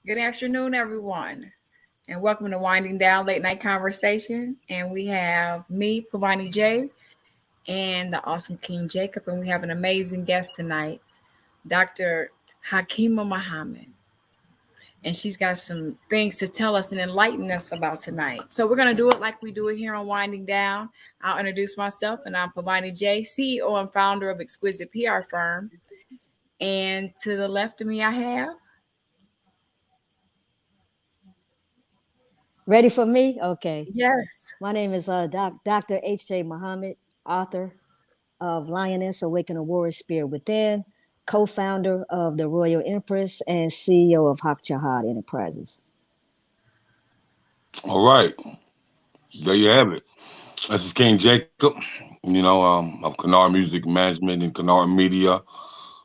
Good afternoon, everyone, and welcome to Winding Down Late Night Conversation. And we have me, Pavani J, and the awesome King Jacob, and we have an amazing guest tonight, Dr. Hakima Muhammad. And she's got some things to tell us and enlighten us about tonight. So we're going to do it like we do it here on Winding Down. I'll introduce myself, and I'm Pavani J, CEO and founder of Exquisite PR Firm. And to the left of me, I have. Ready for me? Okay. Yes. My name is Dr. H.J. Muhammad, author of Lioness Awaken a Warrior Spirit Within, co-founder of the Royal Empress, and CEO of Hak Jahad Enterprises. All right, there you have it. This is King Jacob. Of Kennard Music Management and Kennard Media,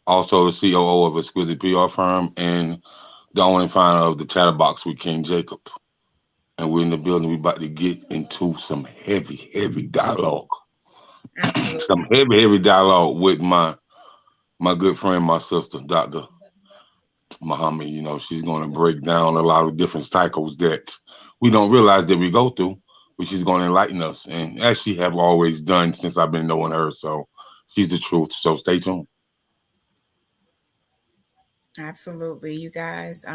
also the COO of Exquisite PR Firm, and the owner and founder of the Chatterbox with King Jacob. And we're in the building. We're about to get into some heavy, heavy dialogue. Some Absolutely. heavy, heavy dialogue with my good friend, my sister, Dr. Muhammad. She's going to break down a lot of different cycles that we don't realize that we go through, but she's going to enlighten us. And as she have always done since I've been knowing her. So she's the truth. So stay tuned. Absolutely, you guys.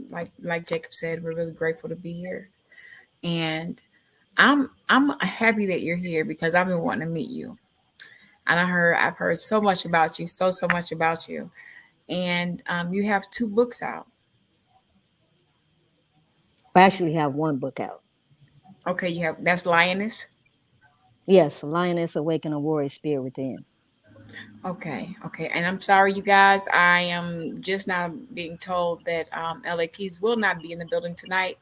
Like Jacob said, we're really grateful to be here, and I'm happy that you're here because I've been wanting to meet you, and I've heard so much about you, so much about you, and you have two books out. I actually have one book out. Okay, you have that's Lioness. Yes, Lioness Awaken a Warrior Spirit Within. Okay, and I'm sorry, you guys. I am just now being told that LA Keys will not be in the building tonight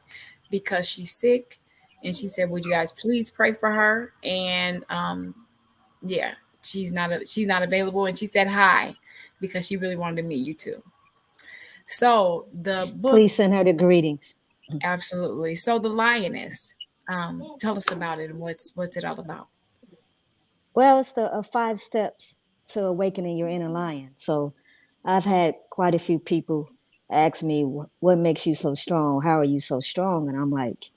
because she's sick, and she said, "Would you guys please pray for her?" And yeah, she's not available, and she said hi because she really wanted to meet you too. So the book, Please send her the greetings. absolutely. So the Lioness, tell us about it and what's it all about? Well, it's the 5 steps to awakening your inner lion. So I've had quite a few people ask me, what makes you so strong? How are you so strong? And I'm like,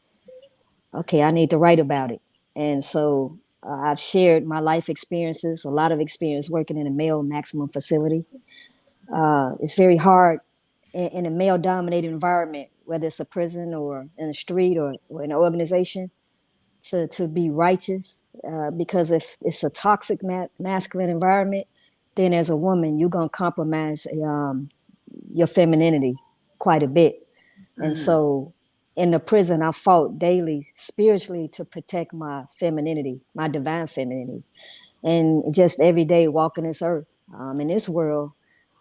okay, I need to write about it. And so I've shared my life experiences, a lot of experience working in a male maximum facility. It's very hard in a male dominated environment, whether it's a prison or in a street or in an organization, to be righteous. Because if it's a toxic masculine environment, then as a woman, you're going to compromise your femininity quite a bit. And Hmm. so in the prison, I fought daily spiritually to protect my femininity, my divine femininity, and just every day walking this earth. In this world,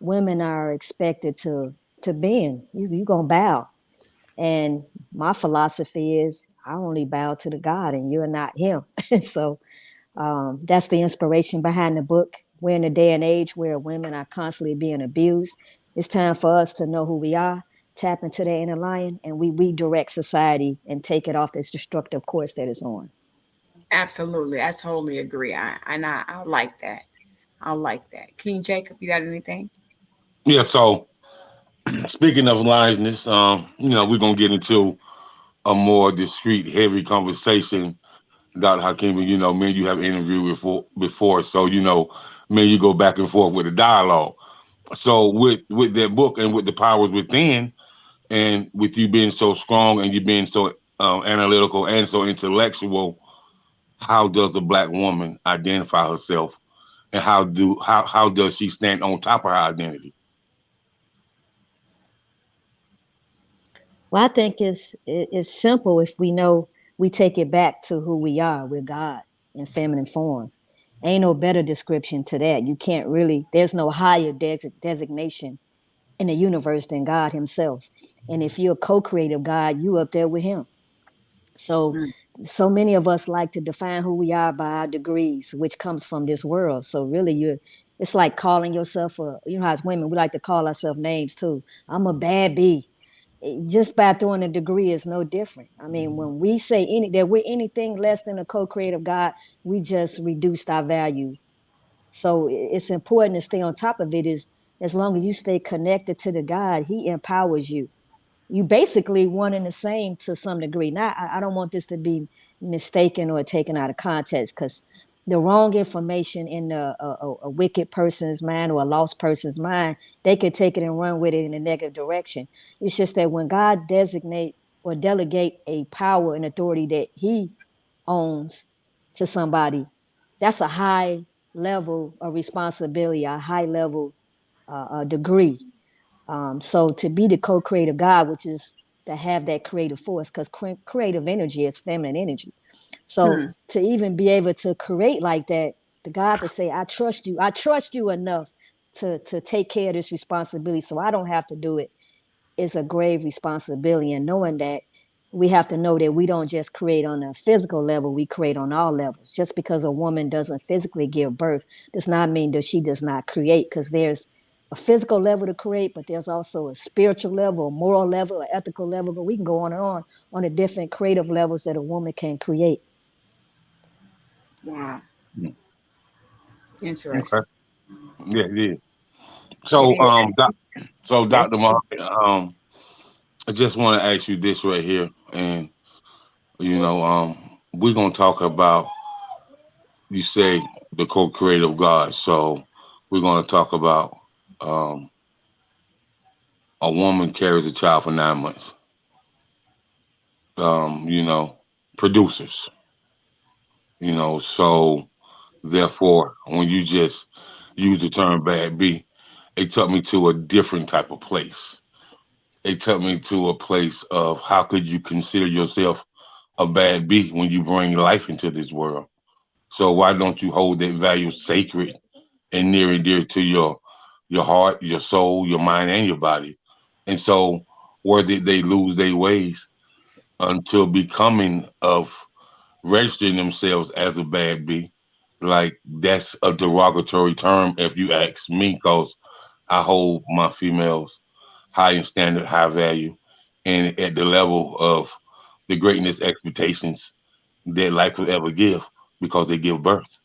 women are expected to bend. You gonna bow, and my philosophy is I only bow to the God, and you're not Him. So that's the inspiration behind the book. We're in a day and age where women are constantly being abused. It's time for us to know who we are, tap into the inner lion, and we redirect society and take it off this destructive course that it's on. Absolutely, I totally agree. I like that. I like that. King Jacob, you got anything? Yeah. So speaking of lioness, we're going to get into a more discreet, heavy conversation. Dr. Hakim, me and you have interviewed before. So, me and you go back and forth with the dialogue. So with that book and with the powers within, and with you being so strong and you being so analytical and so intellectual, how does a black woman identify herself, and how does she stand on top of her identity? Well, I think it's simple if we know we take it back to who we are. We're God in feminine form. Ain't no better description to that. You can't really. There's no higher designation in the universe than God Himself. And if you're a co-creative God, you up there with Him. So, Mm. so many of us like to define who we are by our degrees, which comes from this world. So really, it's like calling yourself as women, we like to call ourselves names too. I'm a bad bee. Just by throwing a degree is no different. I mean, when we say that we're anything less than a co-creative God, we just reduced our value. So it's important to stay on top of it. Is as long as you stay connected to the God, He empowers you. you basically one and the same to some degree. Now, I don't want this to be mistaken or taken out of context, because the wrong information in a wicked person's mind or a lost person's mind, they could take it and run with it in a negative direction. It's just that when God designate or delegate a power and authority that he owns to somebody, that's a high level of responsibility, a high level degree. So to be the co-creative God, which is to have that creative force, because creative energy is feminine energy. So Hmm. to even be able to create like that, the God to say, I trust you enough to take care of this responsibility so I don't have to do it, is a grave responsibility. And knowing that, we have to know that we don't just create on a physical level, we create on all levels. Just because a woman doesn't physically give birth does not mean that she does not create, because there's a physical level to create, but there's also a spiritual level, a moral level, an ethical level. But we can go on the different creative levels that a woman can create. Wow. Mm. Okay. Interesting. Yeah, yeah. It So, is. Yes. Dr. Muhammad, I just want to ask you this right here, and we're gonna talk about, you say, the co-creative God. So we're gonna talk about um, a woman carries a child for 9 months. Um, you know, producers. So therefore, when you just use the term bad B, it took me to a different type of place. It took me to a place of how could you consider yourself a bad B when you bring life into this world? So why don't you hold that value sacred and near and dear to your heart, your soul, your mind, and your body? And so where did they lose their ways until becoming of registering themselves as a bad B? Like that's a derogatory term if you ask me, because I hold my females high in standard, high value, and at the level of the greatness expectations that life will ever give, because they give birth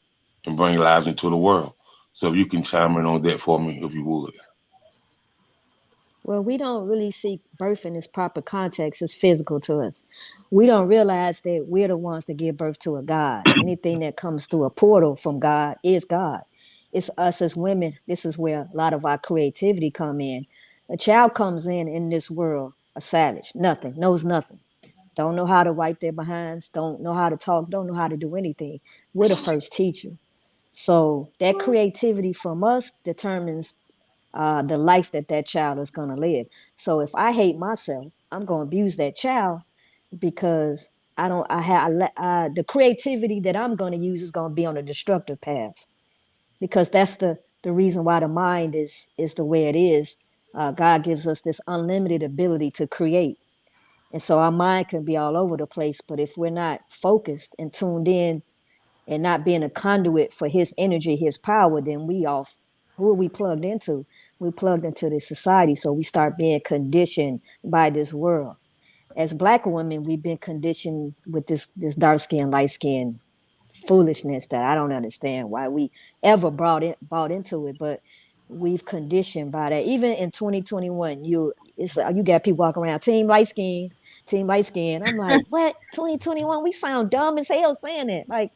and bring lives into the world. So if you can chime in on that for me, if you would. Well, we don't really see birth in its proper context as physical to us. We don't realize that we're the ones that give birth to a God. Anything that comes through a portal from God is God. It's us as women. This is where a lot of our creativity come in. A child comes in this world a savage, nothing, knows nothing. Don't know how to wipe their behinds, don't know how to talk, don't know how to do anything. We're the first teacher. So that creativity from us determines the life that that child is going to live. So if I hate myself, I'm going to abuse that child, because I don't. I have the creativity that I'm going to use is going to be on a destructive path, because that's the reason why the mind is the way it is. God gives us this unlimited ability to create, and so our mind can be all over the place. But if we're not focused and tuned in and not being a conduit for his energy, his power, then we off. Who are we plugged into? We plugged into this society. So we start being conditioned by this world. As Black women, we've been conditioned with this dark skin, light skin foolishness that I don't understand why we ever bought into it, but we've conditioned by that. Even in 2021, you got people walking around team light skin, team light skin. I'm like, what? 2021? We sound dumb as hell saying that. Like,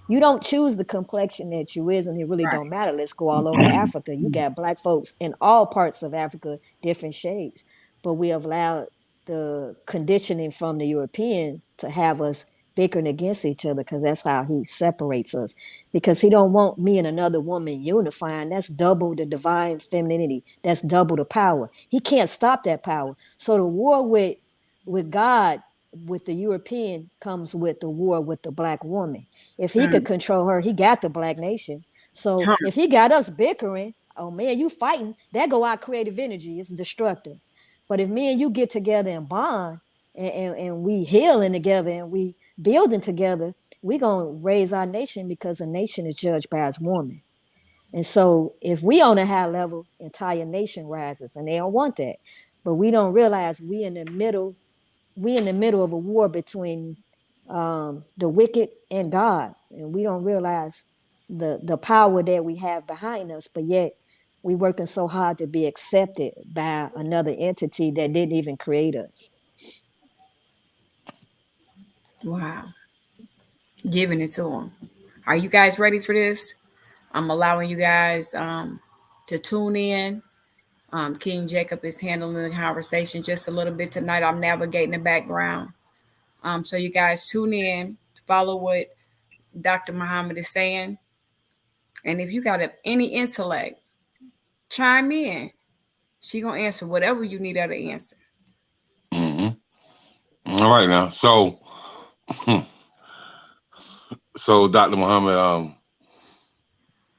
you don't choose the complexion that you is, and it really Right. don't matter. Let's go all over Africa. You got Black folks in all parts of Africa, different shades, but we have allowed the conditioning from the European to have us bickering against each other, because that's how he separates us. Because he don't want me and another woman unifying. That's double the divine femininity. That's double the power. He can't stop that power. So the war with God, with the European, comes with the war with the Black woman. If he could Mm. control her, he got the Black nation. So Huh. if he got us bickering, oh man, you fighting, that go our creative energy. It's destructive. But if me and you get together and bond, and we healing together, and we building together, we gonna raise our nation, because a nation is judged by its woman. And so if we on a high level, entire nation rises, and they don't want that. But we don't realize we in the middle of a war between the wicked and God, and we don't realize the power that we have behind us. But yet We working so hard to be accepted by another entity that didn't even create us. Wow. Giving it to them. Are you guys ready for this? I'm allowing you guys to tune in. King Jacob is handling the conversation just a little bit tonight. I'm navigating the background. So you guys tune in, follow what Dr. Muhammad is saying. And if you got any intellect, chime in. She gonna answer whatever you need her to answer. Hmm. All right now. So, so Dr. Muhammad,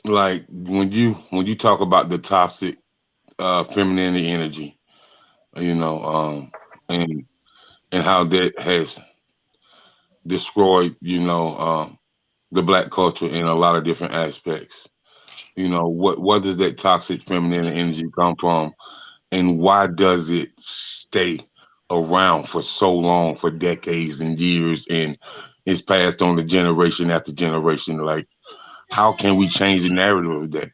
like when you talk about the toxic femininity energy, you know, and how that has destroyed, the black culture in a lot of different aspects. What does that toxic feminine energy come from, and why does it stay around for so long, for decades and years, and it's passed on to generation after generation? Like, how can we change the narrative of that?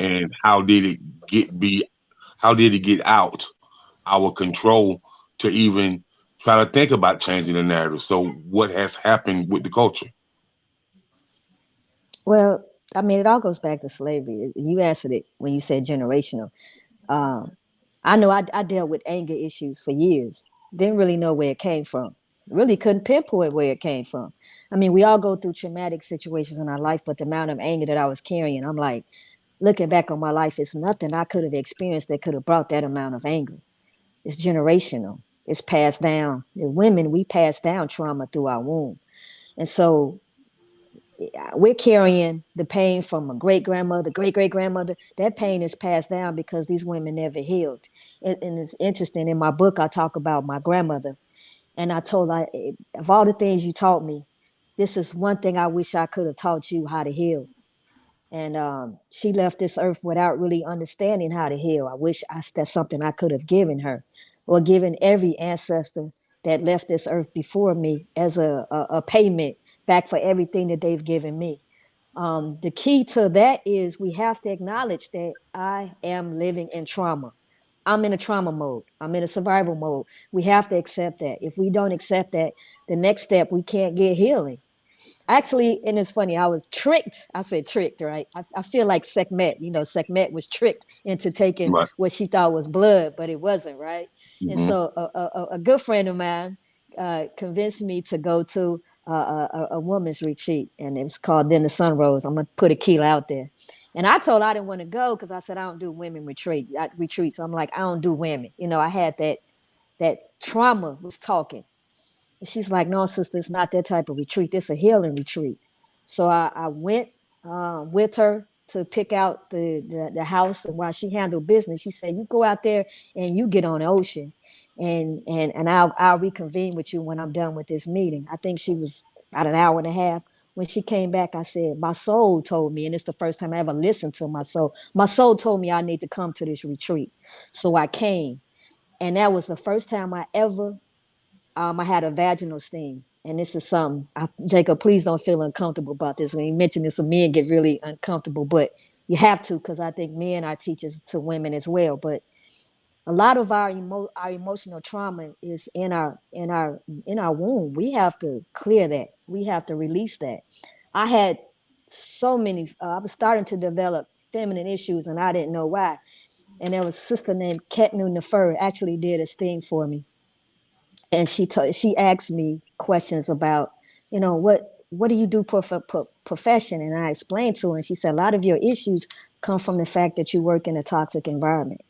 And how did it get out our control to even try to think about changing the narrative? So what has happened with the culture? Well, I mean, it all goes back to slavery. You answered it when you said generational. Um, I know I dealt with anger issues for years. Didn't really know where it came from. Really couldn't pinpoint where it came from. I mean, we all go through traumatic situations in our life, but the amount of anger that I was carrying, I'm like, looking back on my life, it's nothing I could have experienced that could have brought that amount of anger. It's generational. It's passed down. The women, we pass down trauma through our womb. And so we're carrying the pain from a great grandmother, great great grandmother. That pain is passed down because these women never healed. And it's interesting. In my book, I talk about my grandmother, and I told her, of all the things you taught me, this is one thing I wish I could have taught you how to heal. And she left this earth without really understanding how to heal. I wish that's something I could have given her, or given every ancestor that left this earth before me as a payment back for everything that they've given me. The key to that is we have to acknowledge that I am living in trauma. I'm in a trauma mode. I'm in a survival mode. We have to accept that. If we don't accept that, the next step, we can't get healing. Actually, and it's funny, I was tricked. I said tricked, right? I feel like Sekhmet, Sekhmet was tricked into taking Right. what she thought was blood, but it wasn't, right? And Hmm. so a good friend of mine convinced me to go to a woman's retreat, and it was called Then the Sun Rose. I'm going to put Akila out there. And I told her I didn't want to go because I said I don't do women retreats. I'm like, I don't do women. I had that trauma was talking. And she's like, no, sister, it's not that type of retreat. It's a healing retreat. So I went with her to pick out the house. And while she handled business, she said, you go out there and you get on the ocean. And I'll reconvene with you when I'm done with this meeting. I think she was about an hour and a half. When she came back, I said, my soul told me, and it's the first time I ever listened to my soul. My soul told me I need to come to this retreat. So I came. And that was the first time I ever I had a vaginal sting. And this is something, Jacob, please don't feel uncomfortable about this. When you mention this, some men get really uncomfortable, but you have to, because I think men are teachers to women as well. But a lot of our emotional trauma is in our womb. We have to clear that. We have to release that. I had so many. I was starting to develop feminine issues, and I didn't know why. And there was a sister named Ketnu Nefer actually did a sting for me, and she asked me questions about, what do you do for profession? And I explained to her, and she said a lot of your issues come from the fact that you work in a toxic environment.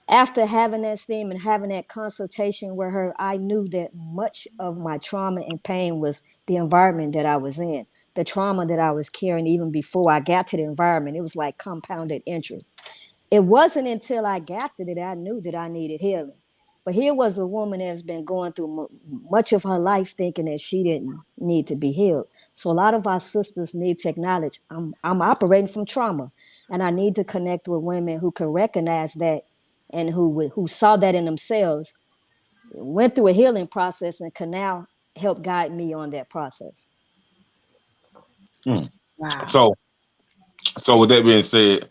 After having that steam and having that consultation with her, I knew that much of my trauma and pain was the environment that I was in, the trauma that I was carrying even before I got to the environment. It was like compounded interest. It wasn't until I got to it that I knew that I needed healing. But here was a woman that's been going through much of her life thinking that she didn't need to be healed. So a lot of our sisters need to acknowledge I'm operating from trauma, and I need to connect with women who can recognize that, and who saw that in themselves, went through a healing process, and can now help guide me on that process. Hmm. Wow. So, with that being said,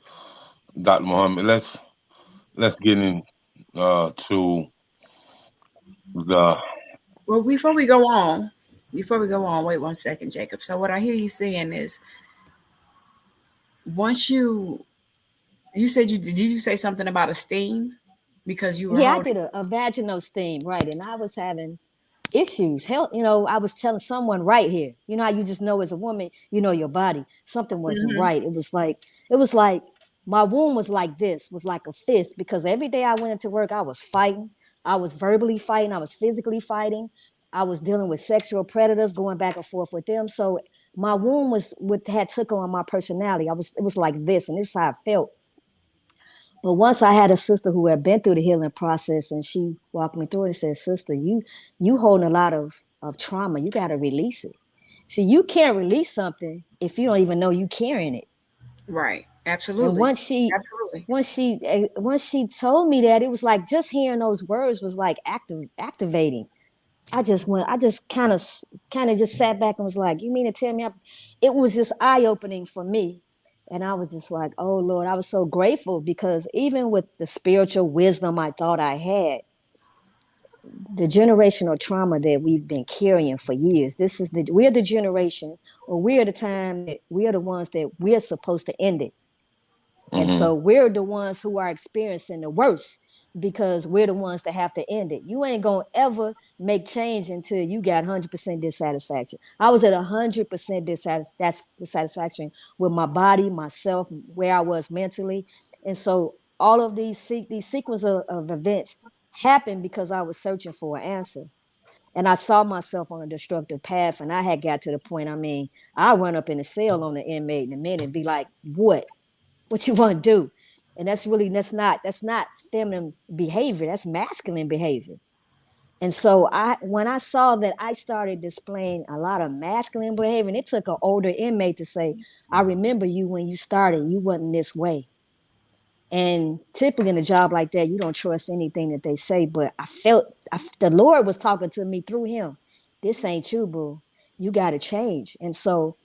Dr. Muhammad. Let's get in to the Well, before we go on, wait one second, Jacob. So what I hear you saying is once you said did you say something about esteem because you were Yeah, I holding. did a vaginal steam, right? And I was having issues. Hell, I was telling someone right here. You know how you just know as a woman, you know your body. Something wasn't Hmm. right. It was like my womb was like this, was like a fist because every day I went into work, I was fighting. I was verbally fighting. I was physically fighting. I was dealing with sexual predators, going back and forth with them. So my womb was what had took on my personality. It was like this, and this is how I felt. But once I had a sister who had been through the healing process, and she walked me through it and said, "Sister, you holding a lot of trauma. You got to release it. See, you can't release something if you don't even know you carrying it." Right. And Absolutely. Absolutely. once she told me that, it was like just hearing those words was like activating. I just kind of just sat back and was like, "You mean to tell me?" It was just eye opening for me. And I was just like, "Oh Lord," I was so grateful because even with the spiritual wisdom I thought I had, the generational trauma that we've been carrying for years, we're the generation, or we're the time that we are the ones that we're supposed to end it. And mm-hmm, so we're the ones who are experiencing the worst because we're the ones that have to end it. You ain't going to ever make change until you got 100% dissatisfaction. I was at 100% dissatisfaction with my body, myself, where I was mentally. And so all of these sequence of events happened because I was searching for an answer. And I saw myself on a destructive path. And I had got to the point, I'll run up in the cell on the inmate in a minute and be like, what you want to do? And that's not feminine behavior, that's masculine behavior. And so when I saw that I started displaying a lot of masculine behavior, and it took an older inmate to say, "I remember you when you started, you wasn't this way." And typically in a job like that, you don't trust anything that they say, but the Lord was talking to me through him. "This ain't you, boo. You got to change." And so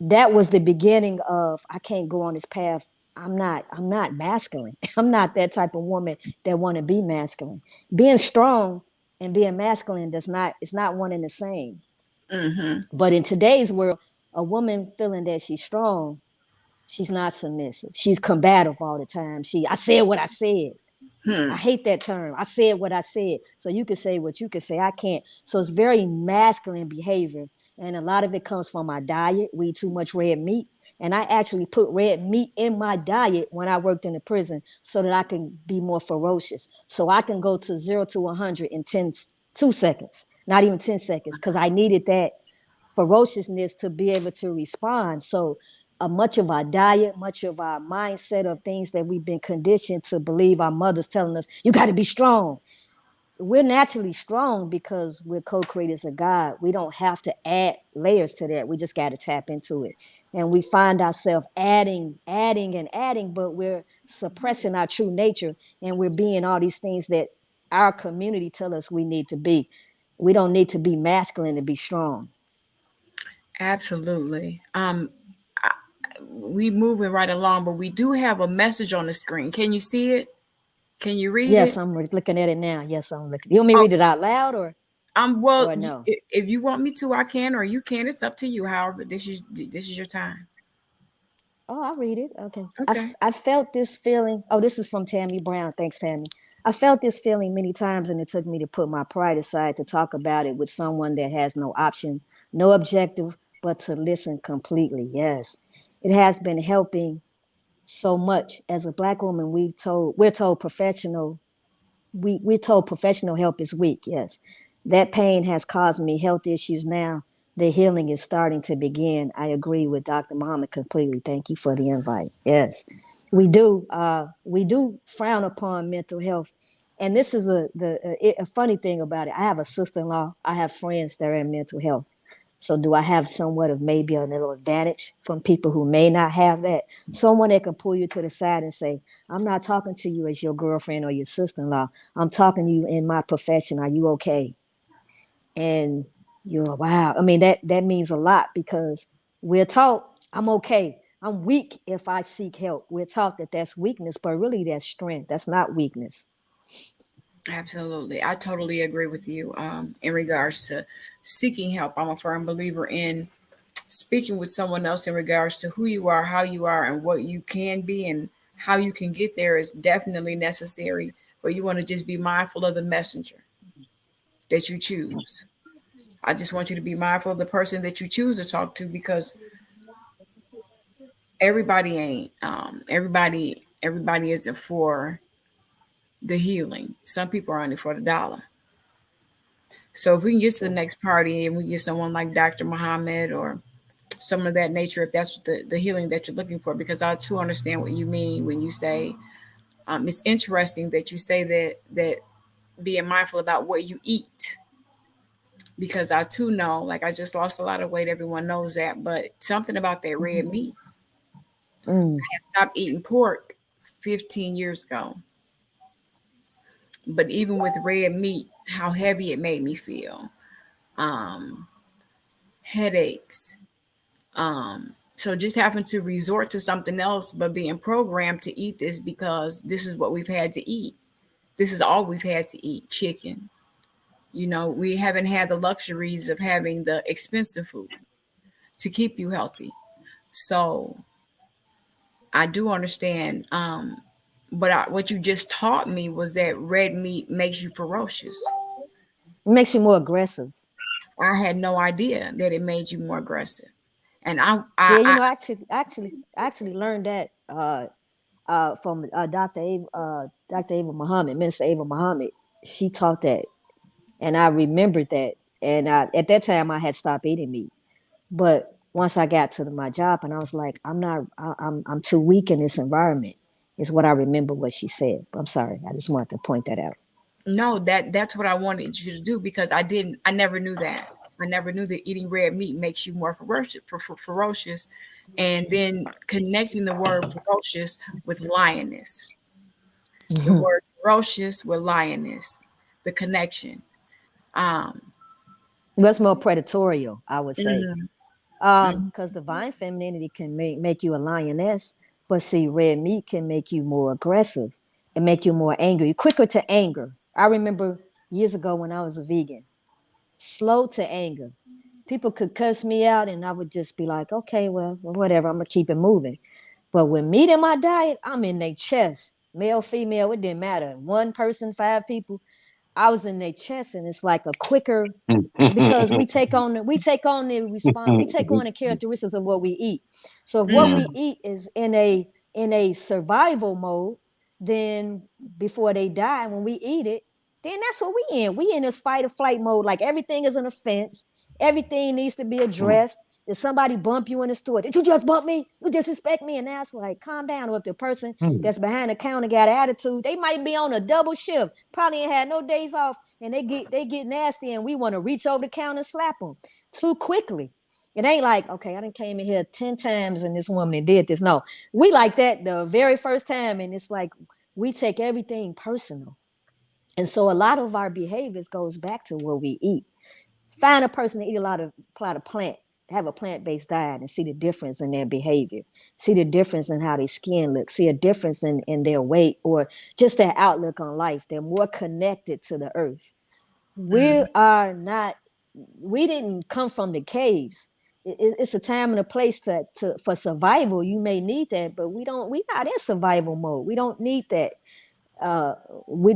that was the beginning of, I can't go on this path. I'm not masculine. I'm not that type of woman that want to be masculine. Being strong and being masculine does not it's not one and the same. Mm-hmm. But in today's world, a woman feeling that she's strong, she's not submissive. She's combative all the time. I said what I said. I Hmm. hate that term. I said what I said. So you can say what you can say. I can't. So it's very masculine behavior. And a lot of it comes from my diet. We eat too much red meat. And I actually put red meat in my diet when I worked in the prison so that I can be more ferocious. So I can go to 0 to 100 in 2 seconds, not even 10 seconds, because I needed that ferociousness to be able to respond. So, much of our diet, much of our mindset of things that we've been conditioned to believe, our mothers telling us, "You got to be strong." We're naturally strong because we're co-creators of God. We don't have to add layers to that. We just got to tap into it. And we find ourselves adding, and adding, but we're suppressing our true nature, and we're being all these things that our community tell us we need to be. We don't need to be masculine to be strong. Absolutely. I, we moving right along, but we do have a message on the screen. Can you see it? Can you read Yes, it? I'm looking at it now. Yes, I'm looking. You want me to Oh, read it out loud well, or no? if you want me to, I can, or you can. It's up to you. However, this is your time. Oh, I'll read it. Okay. Okay. I felt this feeling. Oh, this is from Tammy Brown. Thanks, Tammy. I felt this feeling many times, and it took me to put my pride aside to talk about it with someone that has no option, no objective, but to listen completely. Yes, it has been helping so much. As a Black woman, we're told we're told professional help is weak. Yes, that pain has caused me health issues now. The healing is starting to begin. I agree with Dr. Muhammad completely. Thank you for the invite. Yes, we do frown upon mental health, and this is a funny thing about it. I have a sister-in-law. I have friends that are in mental health. So do I have somewhat of maybe a little advantage from people who may not have that? Someone that can pull you to the side and say, "I'm not talking to you as your girlfriend or your sister-in-law. I'm talking to you in my profession. Are you okay?" And you're, wow. I mean, that means a lot because we're taught I'm okay. I'm weak if I seek help. We're taught that that's weakness, but really that's strength. That's not weakness. Absolutely. I totally agree with you in regards to seeking help. I'm a firm believer in speaking with someone else in regards to who you are, how you are, and what you can be, and how you can get there is definitely necessary. But you want to just be mindful of the messenger that you choose. I just want you to be mindful of the person that you choose to talk to, because everybody ain't everybody isn't for the healing. Some people are only for the dollar. So if we can get to the next party and we get someone like Dr. Muhammad or some of that nature, if that's the healing that you're looking for, because I too understand what you mean when you say it's interesting that you say that being mindful about what you eat, because I too know, like, I just lost a lot of weight. Everyone knows that, but something about that red meat. Mm. I had stopped eating pork 15 years ago, but even with red meat, how heavy it made me feel, um, headaches. So just having to resort to something else, but being programmed to eat this because this is what we've had to eat. This is all we've had to eat, chicken. We haven't had the luxuries of having the expensive food to keep you healthy. So I do understand. What you just taught me was that red meat makes you ferocious. It makes you more aggressive. I had no idea that it made you more aggressive. And Yeah, you know, actually learned that from Dr. Ava Muhammad, Minister Ava Muhammad. She taught that, and I remembered that. And at that time, I had stopped eating meat. But once I got to my job, and I was like, I'm not, I'm too weak in this environment. Is what I remember what she said. I'm sorry, I just wanted to point that out. no, that's what I wanted you to do, because I never knew that. I never knew that eating red meat makes you more ferocious, and then connecting the word ferocious with lioness. The word ferocious with lioness, the connection. Um, That's more predatorial, I would say. mhm, mhm, Because divine femininity can make you a lioness, but see, red meat can make you more aggressive and make you more angry, quicker to anger. I remember years ago when I was a vegan, slow to anger. People could cuss me out, and I would just be like, okay, well, whatever, I'm gonna keep it moving. But with meat in my diet, I'm in their chest. Male, female, it didn't matter. One person, five people, I was in their chest, and it's like a quicker, because we take on the characteristics of what we eat. So if what we mhm, eat is in a survival mode, then before they die, when we eat it, then that's what we in this fight or flight mode. Like everything is an offense, everything needs to be addressed. Did somebody bump you in the store? Did you just bump me? You disrespect me? And now it's like, calm down. Or if the person that's behind the counter got attitude, they might be on a double shift, probably ain't had no days off, and they get nasty, and we want to reach over the counter and slap them too quickly. It ain't like, okay, I done came in here 10 times and this woman did this. No, we like that the very first time, and it's like we take everything personal. And so a lot of our behaviors goes back to what we eat. Find a person to eat a lot of plant, have a plant-based diet, and see the difference in their behavior, see the difference in how their skin looks, see a difference in their weight, or just their outlook on life. They're more connected to the earth. We mhm. are not, we didn't come from the caves. It's a time and a place for survival. You may need that, but we not in survival mode. We don't need that. uh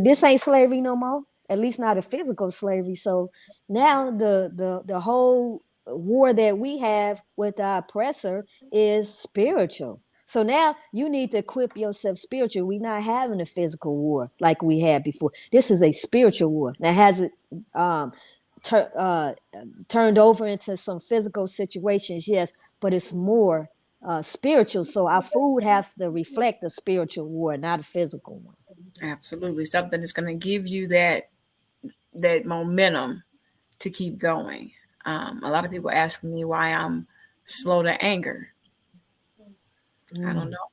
this ain't slavery no more, at least not a physical slavery. So now the whole war that we have with our oppressor is spiritual. So now you need to equip yourself spiritual. We not having a physical war like we had before. This is a spiritual war. Now has it um tur- uh turned over into some physical situations? Yes, but it's more spiritual. So our food have to reflect the spiritual war, not a physical one. Absolutely, something that's going to give you that momentum to keep going. A lot of people ask me why I'm slow to anger. I don't Mm. know.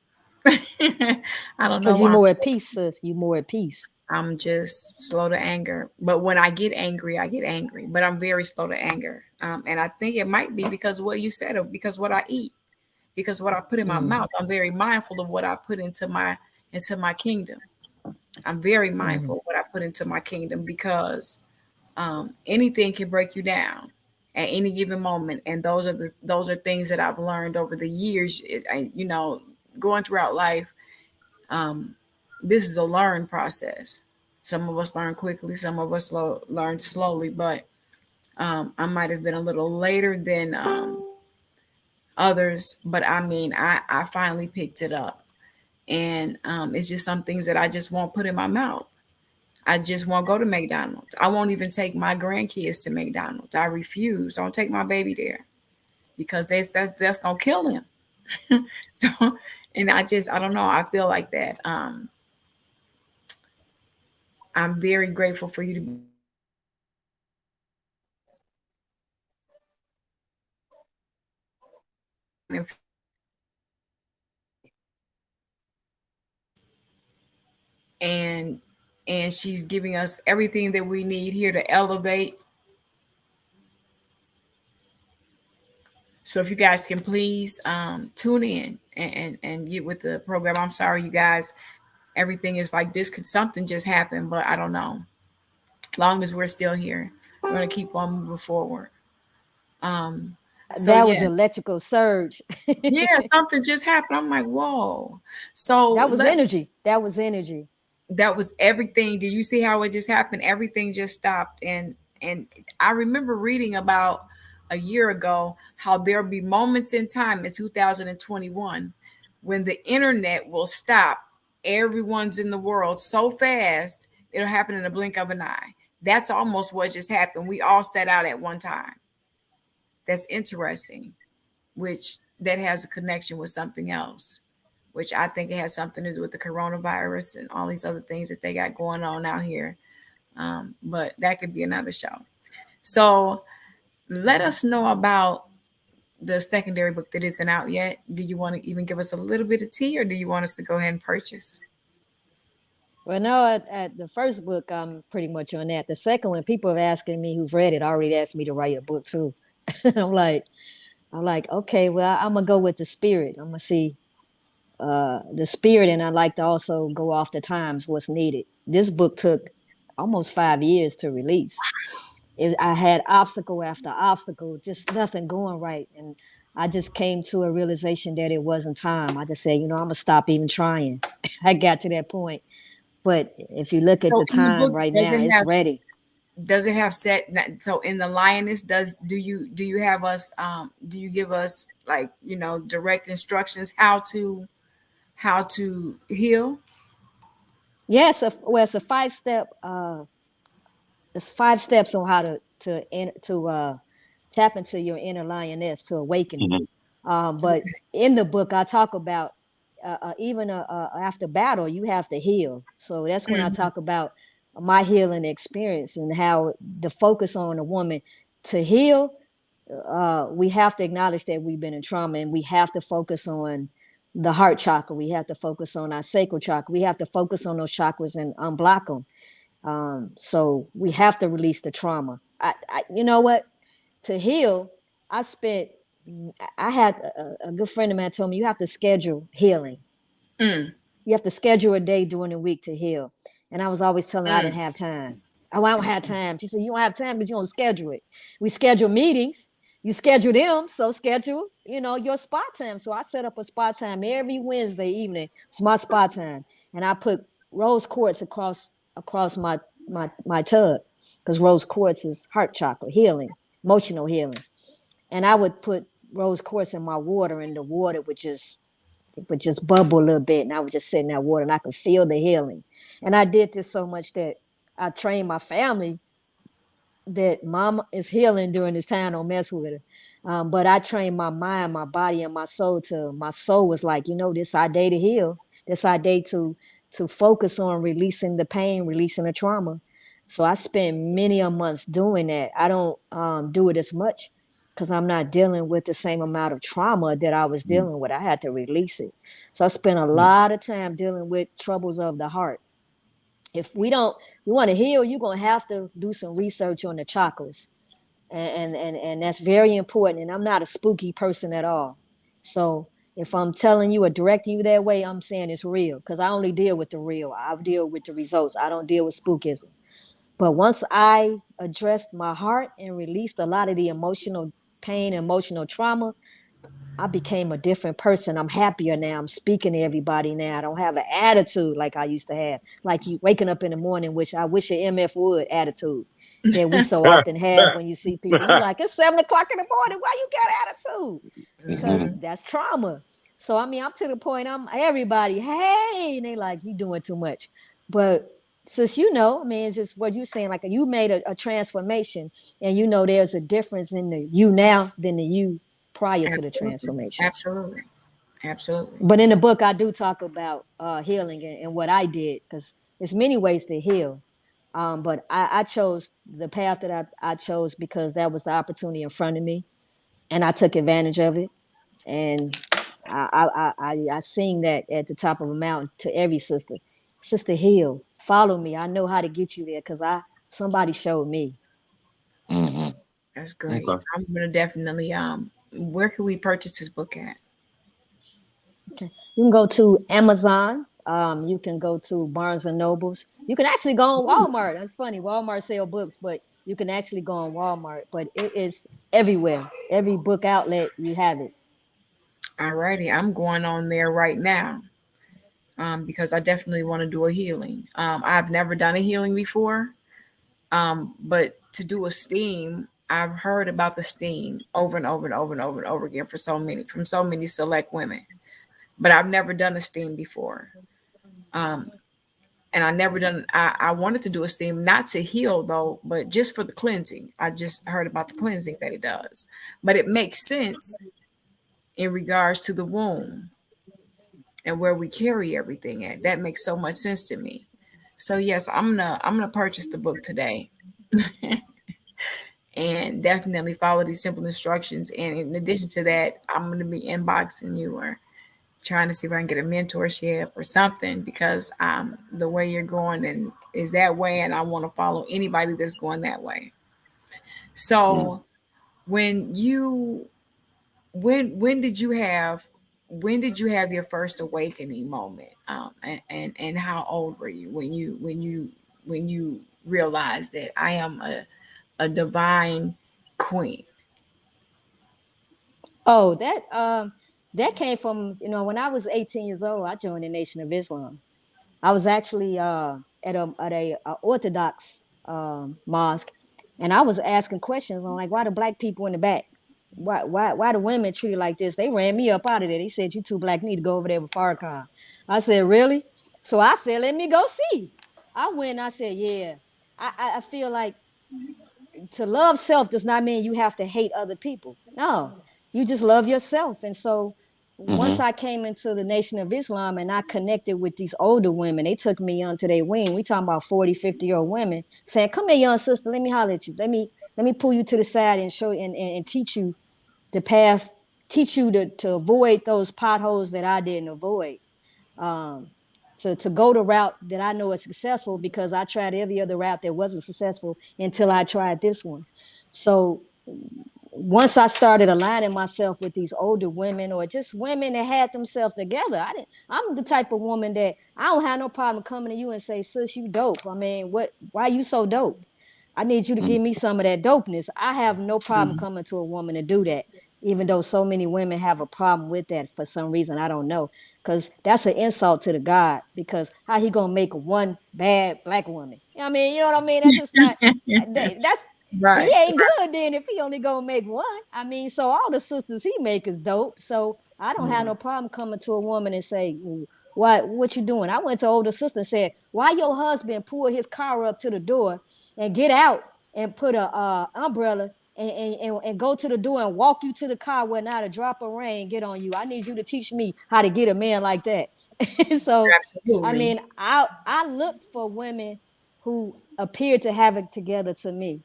I don't know Cause you why. more at peace, sis. You more at peace. I'm just slow to anger. But when I get angry, I get angry. But I'm very slow to anger. And I think it might be because of what you said, or because what I eat. because what I put in my Mm, mouth, I'm very mindful of what I put into my kingdom. I'm very mm. mindful of what I put into my kingdom because anything can break you down at any given moment, and those are things that I've learned over the years. Going throughout life, um, this is a learned process. Some of us learn quickly, some of us learn slowly, but I might have been a little later than others. But I mean, I finally picked it up, and it's just some things that I just won't put in my mouth. I just won't go to McDonald's. I won't even take my grandkids to McDonald's. I refuse. Don't take my baby there because that's gonna kill him. And I don't know. I feel like that. I'm very grateful for you to be able to share that with me and and and she's giving us everything that we need here to elevate. So if you guys can please tune in and get with the program. I'm sorry, you guys. Everything is like this. Could something just happen? But I don't know. As long as we're still here, we're gonna keep on moving forward. Um, so That was yes, electrical surge. yeah, something just happened. I'm like, whoa. So That was energy. That was energy. that was everything. Did you see how it just happened? Everything just stopped, and I remember reading about a year ago how there'll be moments in time in 2021 when the internet will stop. Everyone's in the world so fast, it'll happen in a blink of an eye. That's almost what just happened. We all set out at one time. That's interesting, which that has a connection with something else, which I think it has something to do with the coronavirus and all these other things that they got going on out here. But that could be another show. So let us know about the secondary book that isn't out yet. Do you want to even give us a little bit of tea, or do you want us to go ahead and purchase? Well, no, at the first book, I'm pretty much on that. The second one, people have asking me who've read it already asked me to write a book too. I'm like, okay, well, I'm gonna go with the spirit. I'm gonna see the spirit, and I like to also go off the times, what's needed. This book took almost 5 years to release. I had obstacle after obstacle, just nothing going right, and I just came to a realization that it wasn't time. I just said, I'm gonna stop even trying. I got to that point. But if you look at So the in the time book, right now, it's ready. does it have set? So in the lioness, do you have us? Do you give us like direct instructions how to heal? Yes, well, it's a 5 step. It's 5 steps on how to tap into your inner lioness to awakening. Mhm. But in the book, I talk about even after battle, you have to heal. So that's when I Mhm. talk about my healing experience and how the focus on a woman to heal. We have to acknowledge that we've been in trauma, and we have to focus on the heart chakra. We have to focus on our sacral chakra. We have to focus on those chakras and unblock them. So we have to release the trauma. You know what? To heal, I spent. I had a good friend of mine told me you have to schedule healing. Mm, You have to schedule a day during the week to heal. And I was always telling her I mm. didn't have time. Oh, I don't have time. She said, you don't have time because you don't schedule it. We schedule meetings. You schedule them, so schedule, your spot time. So I set up a spot time every Wednesday evening. It's my spot time. And I put rose quartz across my tub because rose quartz is heart chakra healing, emotional healing. And I would put rose quartz in my water, and the water would just bubble a little bit, and I would just sit in that water and I could feel the healing. And I did this so much that I trained my family that mama is healing during this time, don't mess with her. But I trained my mind, my body, and my soul to my soul was like, this our day to heal. This our day to focus on releasing the pain, releasing the trauma. So I spent many a months doing that. I don't do it as much because I'm not dealing with the same amount of trauma that I was dealing with. I had to release it. So I spent a lot of time dealing with troubles of the heart. If you want to heal, you're gonna have to do some research on the chakras, and that's very important. And I'm not a spooky person at all, so If I'm telling you or directing you that way, I'm saying it's real because I only deal with the real. I deal with the results. I don't deal with spookism. But once I addressed my heart and released a lot of the emotional pain, emotional trauma, I became a different person. I'm happier now. I'm speaking to everybody now. I don't have an attitude like I used to have. Like you waking up in the morning, which I wish an MF would attitude that we so often have when you see people. You like, it's 7 o'clock in the morning. Why you got attitude? Because Mhm. Mhm. that's trauma. So I mean, I'm to the point. I'm everybody. Hey, and they like you doing too much. But since I mean, it's just what you're saying. Like you made a transformation, and there's a difference in the you now than the you prior to the Absolutely. transformation. Absolutely. Absolutely. But in the book, I do talk about healing and what I did because there's many ways to heal. But I chose the path that I chose because that was the opportunity in front of me, and I took advantage of it. And I sing that at the top of a mountain to every sister. Sister, heal. Follow me. I know how to get you there because somebody showed me. Mhm. That's great. Okay. I'm gonna definitely where can we purchase this book at? Okay. You can go to Amazon. You can go to Barnes and Nobles. You can actually go on Walmart. That's funny. Walmart sell books, but you can actually go on Walmart. But it is everywhere. Every book outlet, you have it. Alrighty, I'm going on there right now. Because I definitely want to do a healing. I've never done a healing before. But to do a steam, I've heard about the steam over and over and over and over and over again from so many select women. But I've never done a steam before. Um, and I wanted to do a steam not to heal though, but just for the cleansing. I just heard about the cleansing that it does. But it makes sense in regards to the womb and where we carry everything at. That makes so much sense to me. So yes, I'm gonna purchase the book today. And definitely follow these simple instructions. And in addition to that, I'm going to be inboxing you or trying to see if I can get a mentorship or something because the way you're going and is that way, and I want to follow anybody that's going that way. Mhm. So when you when did you have your first awakening moment? And how old were you when you realized that I am a divine queen? Oh, that came from when I was 18 years old. I joined the Nation of Islam. I was actually at a Orthodox mosque, and I was asking questions on like why the black people in the back, why the women treated like this. They ran me up out of there. They said you two black need to go over there with Farrakhan. I said really? So I said let me go see. I went. I said yeah. I feel like to love self does not mean you have to hate other people. No, you just love yourself. And so once Mhm. I came into the Nation of Islam and I connected with these older women, they took me onto their wing. We talking about 40, 50-year-old women saying, come here, young sister, let me holler at you. Let me pull you to the side and show you and teach you the path, teach you to avoid those potholes that I didn't avoid. Um, to go the route that I know is successful because I tried every other route that wasn't successful until I tried this one. So once I started aligning myself with these older women or just women that had themselves together, I'm the type of woman that I don't have no problem coming to you and say, sis, you dope. I mean, why you so dope? I need you to give me some of that dopeness. I have no problem Mhm. coming to a woman to do that, even though so many women have a problem with that for some reason. I don't know. Because that's an insult to the God. Because how he gonna make one bad black woman? I mean, you know what I mean? That's just not that's he Right. ain't good then if he only gonna make one. I mean, so all the sisters he make is dope. So I don't have Mhm. no problem coming to a woman and say, what you doing? I went to older sister and said, why your husband pull his car up to the door and get out and put a umbrella and go to the door and walk you to the car where not a drop of rain get on you. I need you to teach me how to get a man like that. So I Absolutely. mean, I look for women who appear to have it together to me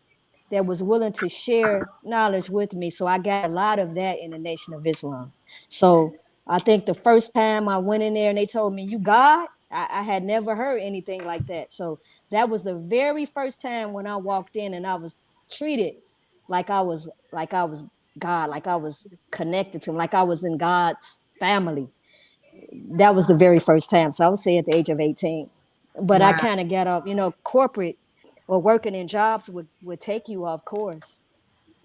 that was willing to share knowledge with me. So I got a lot of that in the Nation of Islam. So I think the first time I went in there and they told me, you God, I had never heard anything like that. So that was the very first time when I walked in and I was treated like I was God, like I was connected to him, like I was in God's family. That was the very first time. So I would say at the age of 18. But I Wow. kind of got off, corporate or working in jobs would take you off course.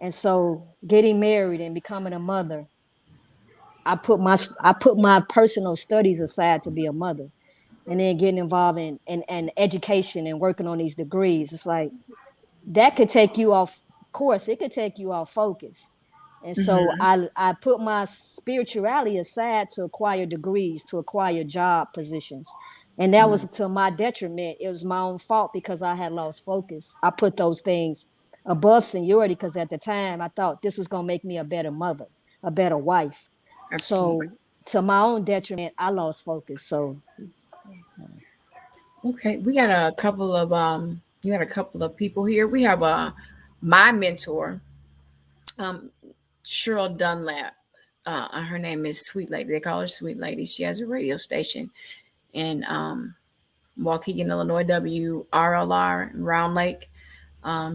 And so getting married and becoming a mother, I put my personal studies aside to be a mother. And then getting involved in education and working on these degrees. It's like that could take you off course. It could take you off focus. And so Mm-hmm. I put my spirituality aside to acquire degrees, to acquire job positions. And that was to my detriment. It was my own fault because I had lost focus. I put those things above seniority because at the time I thought this was going to make me a better mother, a better wife. Absolutely. So to my own detriment, I lost focus. So Okay, we got a couple of you got a couple of people here. We have my mentor, um, Cheryl Dunlap. Her name is Sweet Lady. They call her Sweet Lady. She has a radio station in Waukegan, Illinois, WRLR in Round Lake.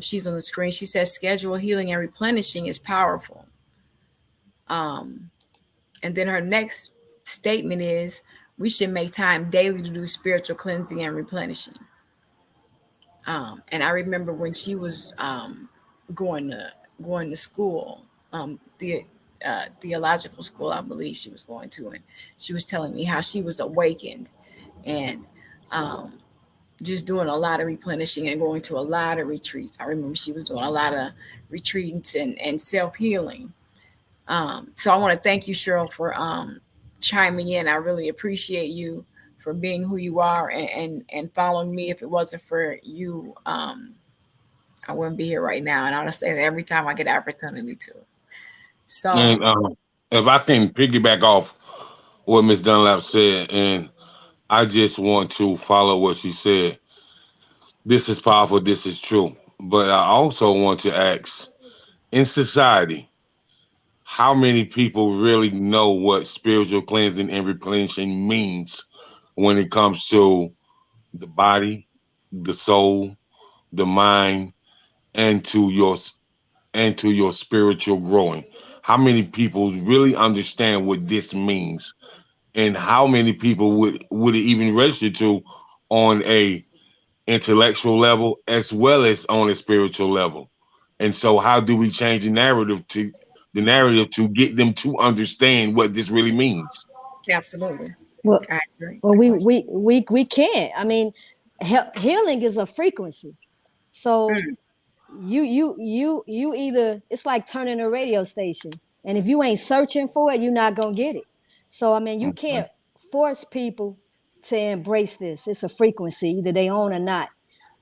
She's on the screen. She says schedule healing and replenishing is powerful. Um, and then her next statement is we should make time daily to do spiritual cleansing and replenishing. And I remember when she was going to going to school, the theological school, I believe she was going to, and she was telling me how she was awakened and um, just doing a lot of replenishing and going to a lot of retreats. I remember she was doing a lot of retreats and self healing. So I want to thank you, Cheryl, for chiming in. I really appreciate you for being who you are and following me. If it wasn't for you, I wouldn't be here right now. And I want to say that every time I get an opportunity to. So, And if I can piggyback off what Miss Dunlap said, and I just want to follow what she said. This is powerful. This is true. But I also want to ask, in society, how many people really know what spiritual cleansing and replenishing means when it comes to the body, the soul, the mind, and to your spiritual growing? How many people really understand what this means, and how many people would it even register to on a intellectual level as well as on a spiritual level? And so how do we change the narrative to get them to understand what this really means? absolutely. well, I agree. well, we can't. I mean, healing is a frequency. So Mm, you either, it's like turning a radio station, and if you ain't searching for it, you're not gonna get it. So I mean, you Okay. can't force people to embrace this. It's a frequency, either they own or not.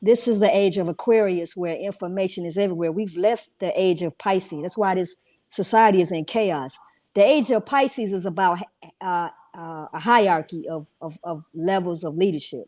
This is the age of Aquarius where information is everywhere. We've left the age of Pisces. That's why this society is in chaos. The age of Pisces is about a hierarchy of levels of leadership.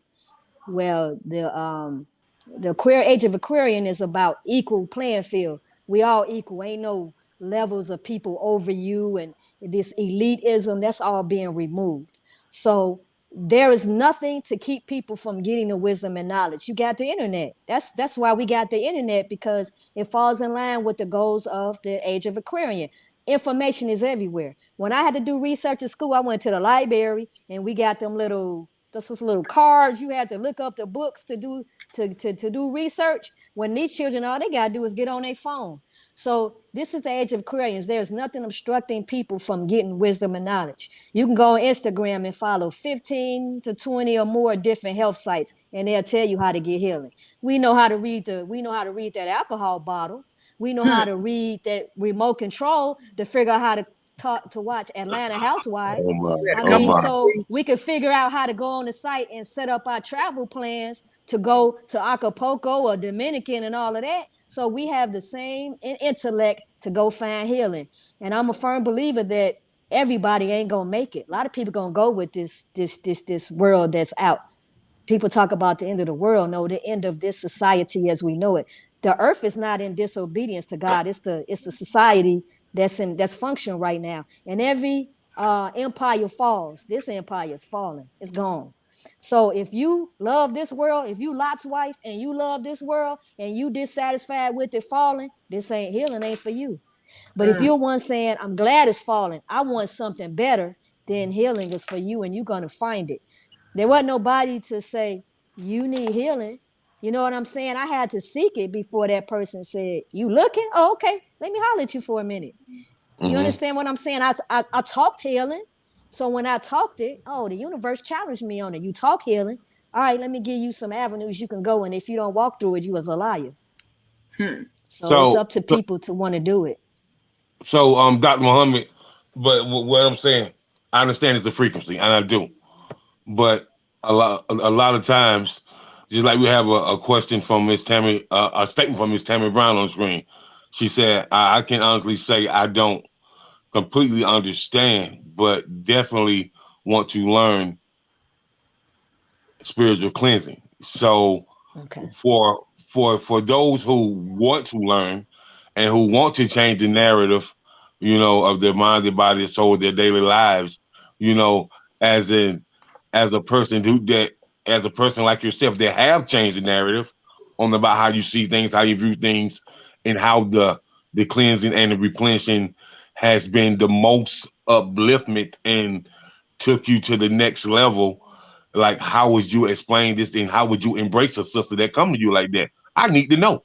Well, the queer age of Aquarian is about equal playing field. We all equal. Ain't no levels of people over you and this elitism. That's all being removed. So there is nothing to keep people from getting the wisdom and knowledge. You got the internet. That's why we got the internet, because it falls in line with the goals of the age of Aquarian. Information is everywhere. When I had to do research at school, I went to the library and we got them little, those little cards. You had to look up the books to do research. When these children, all they gotta do is get on their phone. So this is the age of Aquarians. There's nothing obstructing people from getting wisdom and knowledge. You can go on Instagram and follow 15 to 20 or more different health sites, and they'll tell you how to get healing. We know how to read that alcohol bottle. We know how hmm, to read that remote control to figure out how to talk to watch Atlanta Oh Housewives. my, we had I a oh mean, couple of my. so we retreats. could figure out how to go on the site and set up our travel plans to go to Acapulco or Dominican and all of that. So we have the same intellect to go find healing. And I'm a firm believer that everybody ain't gonna make it. A lot of people gonna go with this world that's out. People talk about the end of the world. No, the end of this society as we know it. The earth is not in disobedience to God. It's the society that's functioning right now. And every empire falls. This empire is falling. It's gone. So if you love this world, if you Lot's wife and you love this world and you dissatisfied with it falling, this ain't for you. But if Mm, you're one saying, I'm glad it's falling, I want something better, then healing is for you and you're going to find it. There wasn't nobody to say, you need healing. You know what I'm saying? I had to seek it before that person said, you looking? Oh, okay. Let me holler at you for a minute. You Mm-hmm. understand what I'm saying? I talked healing. So when I talked it, oh, the universe challenged me on it. You talk healing. All right, let me give you some avenues you can go. And if you don't walk through it, you was a liar. Hmm. So it's So, up to so, people to want to do it. Dr. Muhammad, but what I'm saying, I understand it's a frequency, and I do. But a lot of times, just like we have a question from Miss Tammy, a statement from Miss Tammy Brown on screen. She said, I can honestly say I don't completely understand, but definitely want to learn spiritual cleansing. So Okay. for those who want to learn and who want to change the narrative, of their mind, their body, their soul, their daily lives, you know, as in as a person who that as a person like yourself that have changed the narrative on about how you see things, how you view things, and how the cleansing and the replenishing has been the most upliftment and took you to the next level. Like, how would you explain this and how would you embrace a sister that come to you like that? I need to know.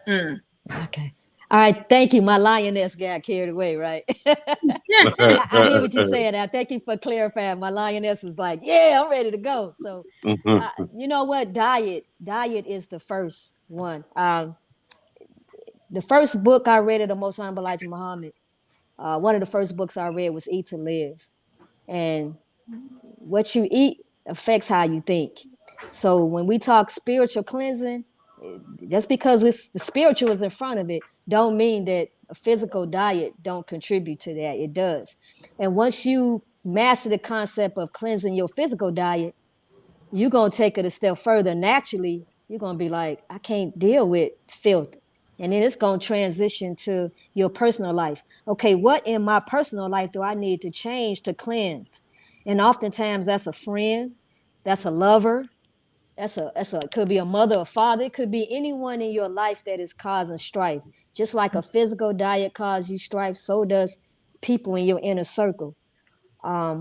Mm. Okay. All right. Thank you. My lioness got carried away, right? I hear what you're saying. Now, thank you for clarifying. My lioness was like, yeah, I'm ready to go. So, you know what? Diet is the first one. The first book I read of the Most Honorable Elijah Muhammad, one of the first books I read was Eat to Live. And what you eat affects how you think. So when we talk spiritual cleansing, just because the spiritual is in front of it, don't mean that a physical diet don't contribute to that. It does. And once you master the concept of cleansing your physical diet, you're going to take it a step further. Naturally, you're going to be like, I can't deal with filth. And then it's going to transition to your personal life. Okay, what in my personal life do I need to change to cleanse? And oftentimes that's a friend, that's a lover, that's a could be a mother or father, it could be anyone in your life that is causing strife. Just like a physical diet causes you strife, so does people in your inner circle.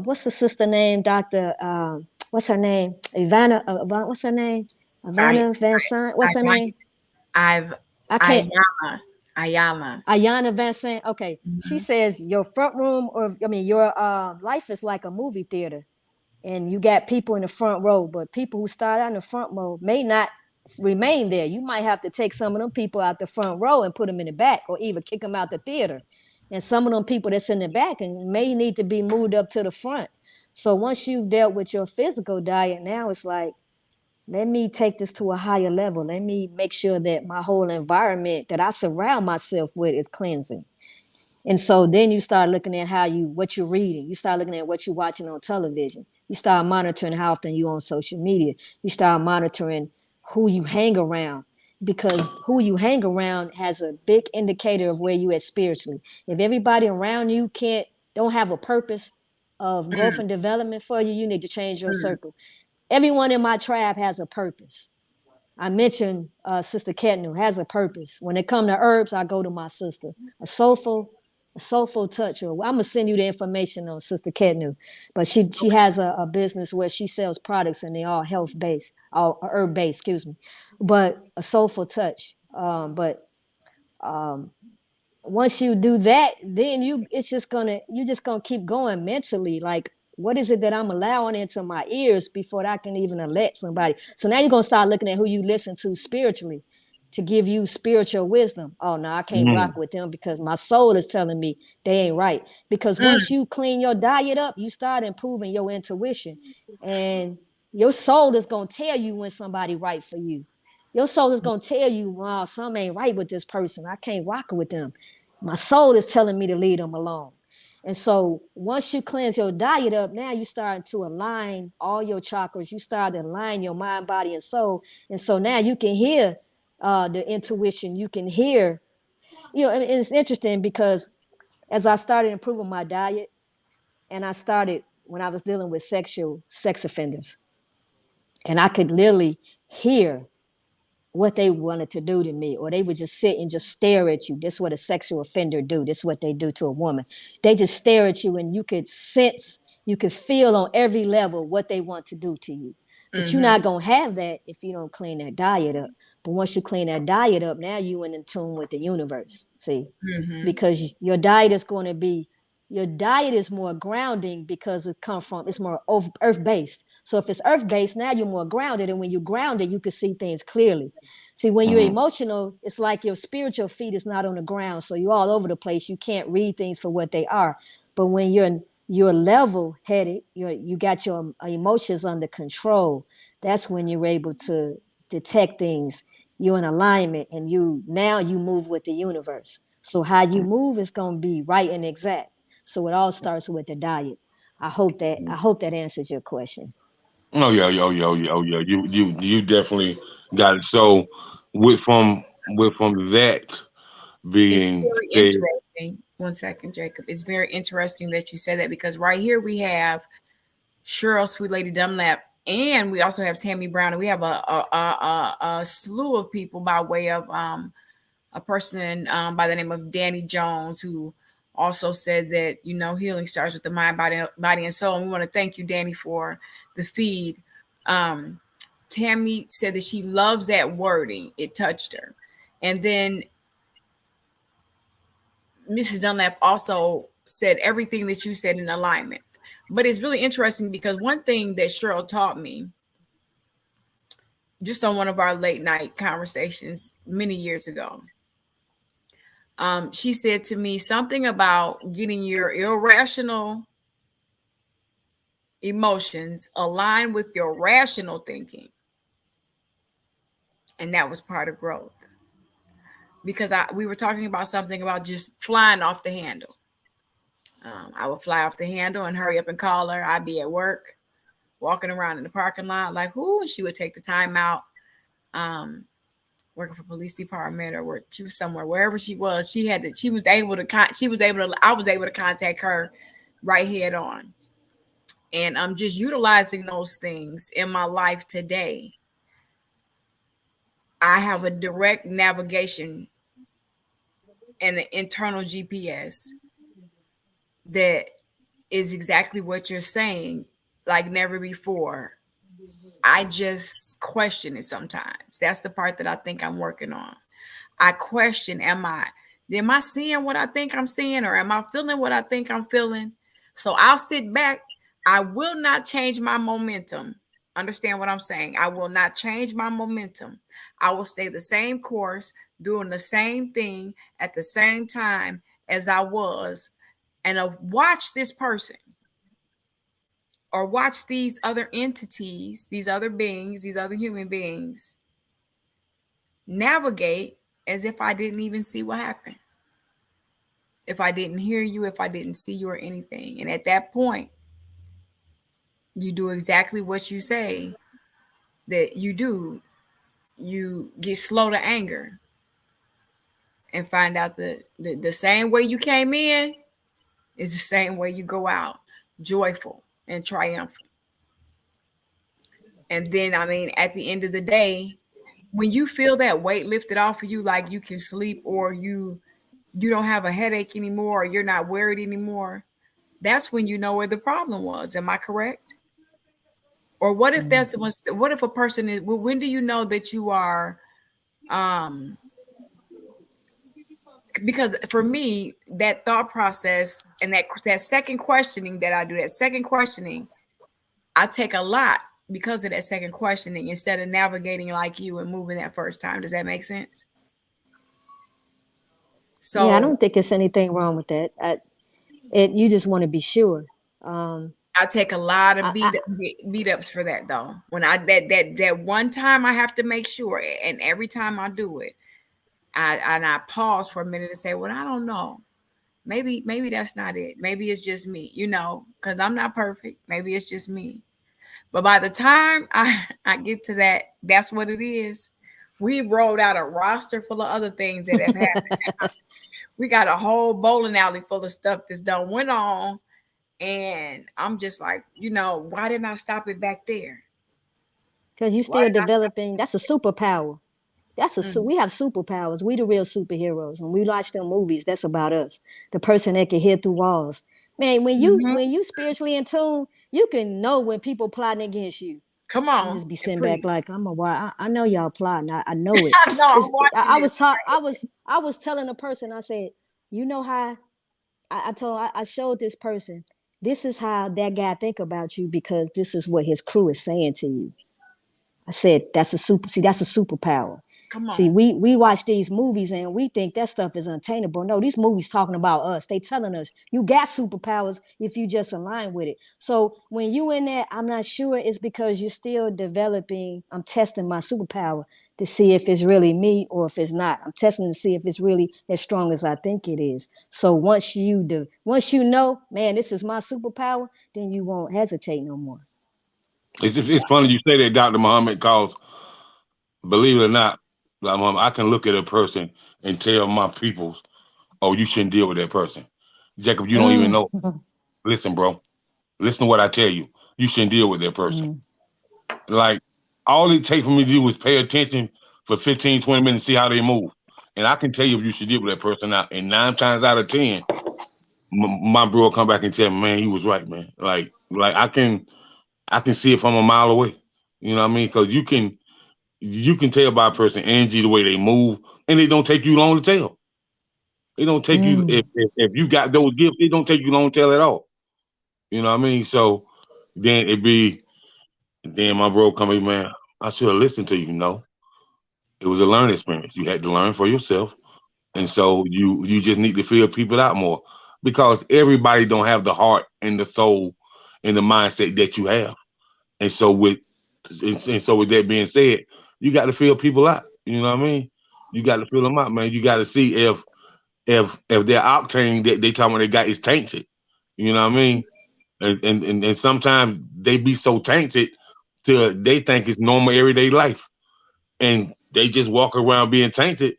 What's the sister name? Dr. What's her name? Ivana. What's her name? I, Ivana Van Sant. What's her I, name? I've I can't. Ayala. Ayala. Ayana Van Sant. Okay, she Mhm. says your front room, or I mean, your life is like a movie theater, and you got people in the front row, but people who start out in the front row may not remain there. You might have to take some of them people out the front row and put them in the back, or even kick them out the theater. And some of them people that's in the back and may need to be moved up to the front. So once you've dealt with your physical diet, now it's like, let me take this to a higher level. Let me make sure that my whole environment that I surround myself with is cleansing. And so then you start looking at what you're reading. You start looking at what you're watching on television. You start monitoring how often you're on social media. You start monitoring who you hang around, because who you hang around has a big indicator of where you at spiritually. If everybody around you don't have a purpose of growth Mm, and development for you, you need to change your mm, circle. Everyone in my tribe has a purpose. I mentioned Sister Ketnu has a purpose. When it come to herbs, I go to my sister. A soulful, a soulful touch. Or I'm gonna send you the information on Sister Ketnu, but she has a business where she sells products and they all health based, all herb based. Excuse me, but a soulful touch. But um, once you do that, then you're just gonna keep going mentally. Like, what is it that I'm allowing into my ears before I can even elect somebody? So now you're gonna start looking at who you listen to spiritually to give you spiritual wisdom. Oh no, I can't rock Mm, with them because my soul is telling me they ain't right. Because mm, once you clean your diet up, you start improving your intuition. And your soul is gonna tell you when somebody right for you. Your soul is gonna tell you, wow, something ain't right with this person. I can't rock with them. My soul is telling me to leave them alone. And so once you cleanse your diet up, now you start to align all your chakras. You start to align your mind, body, and soul. And so now you can hear the intuition. You can hear, and it's interesting because as I started improving my diet, and I started when I was dealing with sex offenders, and I could literally hear what they wanted to do to me, or they would just sit and just stare at you. This is what a sexual offender do. This is what they do to a woman. They just stare at you, and you could sense You can feel on every level what they want to do to you. But you're not gonna have that if you don't clean that diet up. But once you clean that diet up, now you in tune with the universe. See, because your diet is going to be, your diet is more grounding because it's more earth based. So if it's earth based, now you're more grounded, and when you're grounded, you can see things clearly. See, when you're emotional, it's like your spiritual feet is not on the ground, so you're all over the place. You can't read things for what they are. But when you're level headed, you got your emotions under control. That's when you're able to detect things. You're in alignment, and you move with the universe. So how you move is going to be right and exact. So it all starts with the diet. I hope that answers your question. Oh yeah, oh yeah. You definitely got it. So with from that It's being very said, interesting. One second, Jacob. It's very interesting that you said that because right here we have Cheryl, Sweet Lady Dunlap, and we also have Tammy Brown, and we have a slew of people by way of a person by the name of Danny Jones, who also said that healing starts with the mind, body, and soul. And we want to thank you, Danny, for the feed. Tammy said that she loves that wording; it touched her, and then Mrs. Dunlap also said everything that you said in alignment. But it's really interesting because one thing that Cheryl taught me just on one of our late night conversations many years ago, she said to me something about getting your irrational emotions aligned with your rational thinking. And that was part of growth. Because we were talking about something about just flying off the handle. I would fly off the handle and hurry up and call her. I'd be at work, walking around in the parking lot, like, who? And she would take the time out, working for police department or where she was somewhere, wherever she was. I was able to contact her right head on. And I'm just utilizing those things in my life today. I have a direct navigation and an internal GPS that is exactly what you're saying, like never before. I just question it sometimes. That's the part that I think I'm working on. I question, am I seeing what I think I'm seeing, or am I feeling what I think I'm feeling? So I'll sit back. I will not change my momentum. Understand what I'm saying? I will not change my momentum. I will stay the same course, doing the same thing at the same time as I was, and watch this person or watch these other entities, these other beings, these other human beings navigate as if I didn't even see what happened. If I didn't hear you, if I didn't see you or anything. And at that point, you do exactly what you say that you do. You get slow to anger and find out that the same way you came in is the same way you go out, joyful and triumphant. And then, I mean, at the end of the day, when you feel that weight lifted off of you, like you can sleep or you don't have a headache anymore or you're not worried anymore, that's when you know where the problem was. Am I correct? Or what if what if a person is, well, when do you know that you are, um, because for me, that thought process and that second questioning that I do, that second questioning, I take a lot because of that second questioning instead of navigating like you and moving that first time. Does that make sense? Yeah, I So don't think it's anything wrong with that. You just want to be sure. Um, I take a lot of I, I, beat ups for that though. When I that one time I have to make sure, and every time I do it, I pause for a minute and say, "Well, I don't know. Maybe that's not it. Maybe it's just me, because I'm not perfect. Maybe it's just me." But by the time I get to that, that's what it is. We rolled out a roster full of other things that have happened. We got a whole bowling alley full of stuff that's done went on. And I'm just like, why didn't I stop it back there? because you're Why still did I stop developing. That's a superpower. it? We have superpowers. We the real superheroes. When we watch them movies, that's about us. The person that can hear through walls. Man, Mm-hmm. when you spiritually in tune, you can know when people plotting against you. Come You on just be and sitting back preach. like I know y'all plotting. I know it. I know I'm It's watching this. I was telling a person, I said, you know how I showed this person, this is how that guy think about you because this is what his crew is saying to you. I said that's a superpower. Come See, on. we watch these movies and we think that stuff is unattainable. No, these movies talking about us. They telling us you got superpowers if you just align with it. So when you in that, I'm not sure it's because you're still developing. I'm testing my superpower to see if it's really me or if it's not. I'm testing to see if it's really as strong as I think it is. So once you know, man, this is my superpower, then you won't hesitate no more. It's funny you say that, Dr. Muhammad, because believe it or not, like, I can look at a person and tell my peoples, oh, you shouldn't deal with that person. Jacob, you don't even Mm. know. Listen, bro. Listen to what I tell you. You shouldn't deal with that person. Mm. Like, all it takes for me to do is pay attention for 15, 20 minutes, see how they move. And I can tell you if you should deal with that person now. And 9 times out of 10, my bro will come back and tell me, man, he was right, man. Like I can see it from a mile away. You know what I mean? Because you can tell by a person energy the way they move, and it don't take you long to tell. It don't take you Mm. if you got those gifts, it don't take you long to tell at all. You know what I mean? So then then my bro come in, man, I should have listened to you. No, it was a learning experience. You had to learn for yourself. And so you just need to feel people out more because everybody don't have the heart and the soul and the mindset that you have. And so with that being said, you got to feel people out. You know what I mean? You got to feel them out, man. You got to see if their octane that they talking about they got is tainted. You know what I mean? And sometimes they be so tainted till they think it's normal everyday life, and they just walk around being tainted,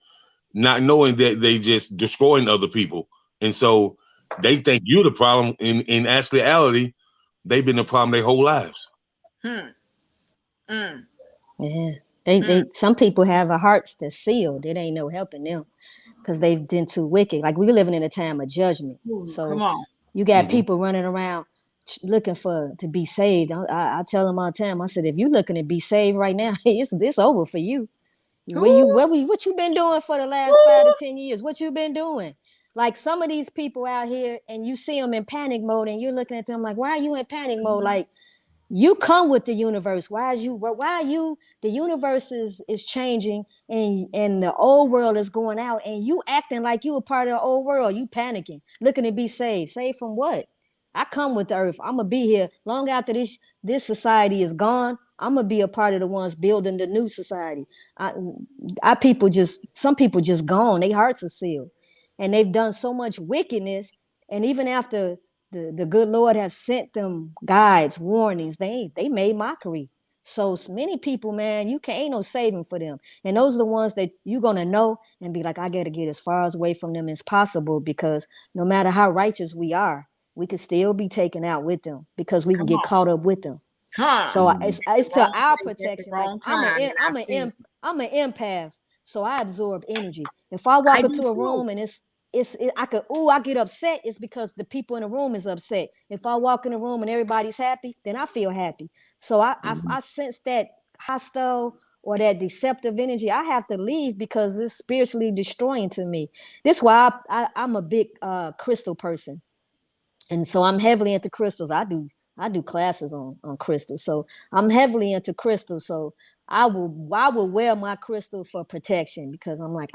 not knowing that they just destroying other people. And so they think you're the problem. In actuality, they've been the problem their whole lives. Hmm. Mm. Yeah. Mm. Some people have a hearts that's sealed. It ain't no helping them because they've been too wicked. Like we living in a time of judgment. Ooh, come So on. you got Hmm. people running around looking for to be saved. I tell them all the time. I said, if you looking to be saved right now, it's over for you. Ooh. What you been doing for the last 5 to 10 years? What you been doing? Like some of these people out here, and you see them in panic mode, and you're looking at them like, why are you in panic mode? Like you come with the universe. Why are you the universe is changing and the old world is going out and you acting like you a part of the old world. You panicking, looking to be saved. Saved from what? I come with the earth. I'm gonna be here long after this society is gone. I'm gonna be a part of the ones building the new society. I, some people just gone. Their hearts are sealed, and they've done so much wickedness. And even after the good Lord have sent them guides, warnings. They made mockery. So many people, man, you can't ain't no saving for them. And those are the ones that you're gonna know and be like, I gotta get as far away from them as possible because no matter how righteous we are, we could still be taken out with them because we can Come get on. caught up with them. Huh. So Hmm. At the it's to wrong our place at the protection. Like wrong time. And I see. I'm an empath, so I absorb energy. If I I walk do into a too. room and I get upset, it's because the people in the room is upset. If I walk in the room and everybody's happy, then I feel happy. So I sense that hostile or that deceptive energy. I have to leave because it's spiritually destroying to me. This is why I'm a big crystal person, and so I'm heavily into crystals. I do classes on crystals, so I'm heavily into crystals. So I will wear my crystal for protection because I'm like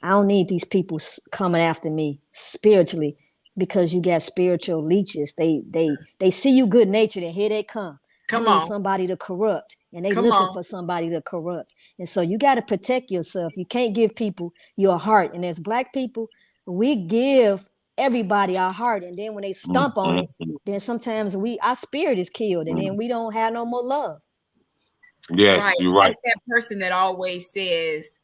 I don't need these people coming after me spiritually because you got spiritual leeches. They see you good natured and here they come. I Come need on. somebody to corrupt, and they Come looking on. for somebody to corrupt. And so you got to protect yourself. You can't give people your heart. And as Black people, we give everybody our heart, and then when they stomp on it, Hmm. then sometimes our spirit is killed, and then we don't have no more love. Right. Yes, you're right. That's that person that always says,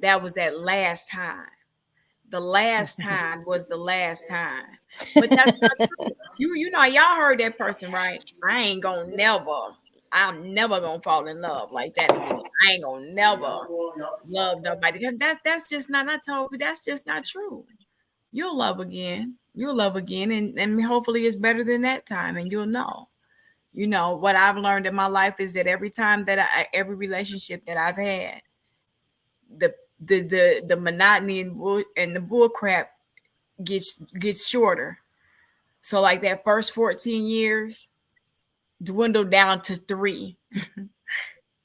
that was that last time. The last time was the last time. But that's not true. Y'all heard that person, right? I'm never gonna fall in love like that again. I ain't gonna never love nobody. That's just not I told you that's just not true. you'll love again. You'll love again, and hopefully it's better than that time, and you'll know. You know what I've learned in my life is that every time that every relationship that I've had, the the monotony and the bull crap gets shorter. So like that first 14 years dwindled down to 3.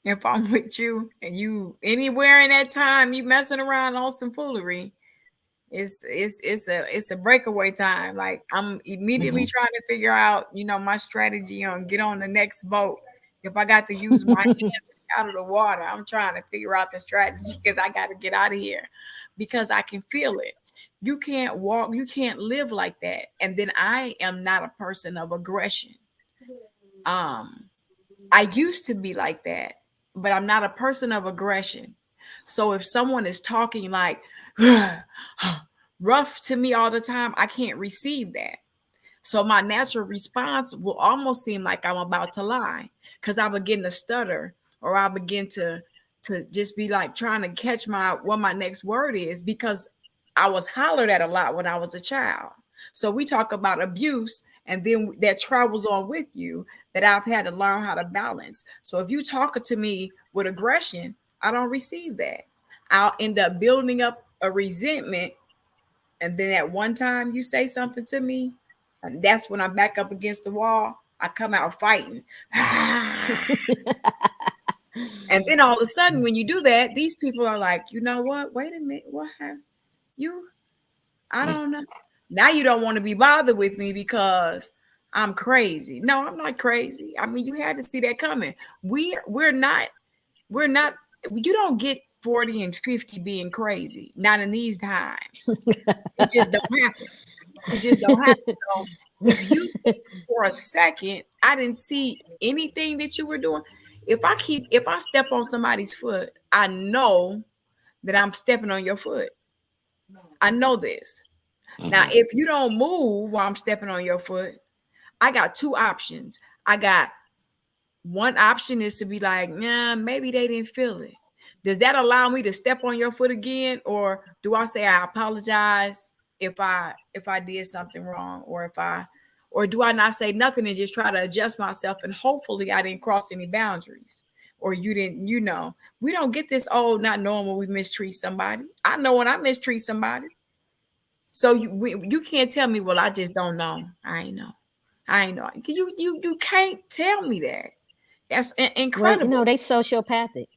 If I'm with you and you anywhere in that time you messing around on some foolery, it's a breakaway time. Like I'm immediately trying to figure out, my strategy on get on the next boat. If I got to use my hands out of the water, I'm trying to figure out the strategy because I got to get out of here because I can feel it. You can't walk, you can't live like that. And then I am not a person of aggression. Um, I used to be like that, but I'm not a person of aggression. So if someone is talking like rough to me all the time, I can't receive that. So my natural response will almost seem like I'm about to lie because I begin to stutter or I begin to just be like trying to catch what my next word is because I was hollered at a lot when I was a child. So we talk about abuse and then that travels on with you that I've had to learn how to balance. So if you talk to me with aggression, I don't receive that. I'll end up building up a resentment. And then at one time you say something to me, and that's when I'm back up against the wall. I come out fighting. And then all of a sudden, when you do that, these people are like, you know what? Wait a minute. What have you? I don't know. Now you don't want to be bothered with me because I'm crazy. No, I'm not crazy. I mean, you had to see that coming. We're not, you don't get 40 and 50 being crazy. Not in these times. It just don't happen. It just don't happen. So if you for a second, I didn't see anything that you were doing. If I step on somebody's foot, I know that I'm stepping on your foot. I know this. Now, if you don't move while I'm stepping on your foot, I got 2 options. I got one option is to be like, nah, maybe they didn't feel it. Does that allow me to step on your foot again? Or do I say I apologize if I did something wrong or do I not say nothing and just try to adjust myself and hopefully I didn't cross any boundaries or you didn't, we don't get this old not knowing when we mistreat somebody. I know when I mistreat somebody. So you can't tell me, well, I just don't know. I ain't know. You can't tell me that. That's Well, incredible. they sociopathic.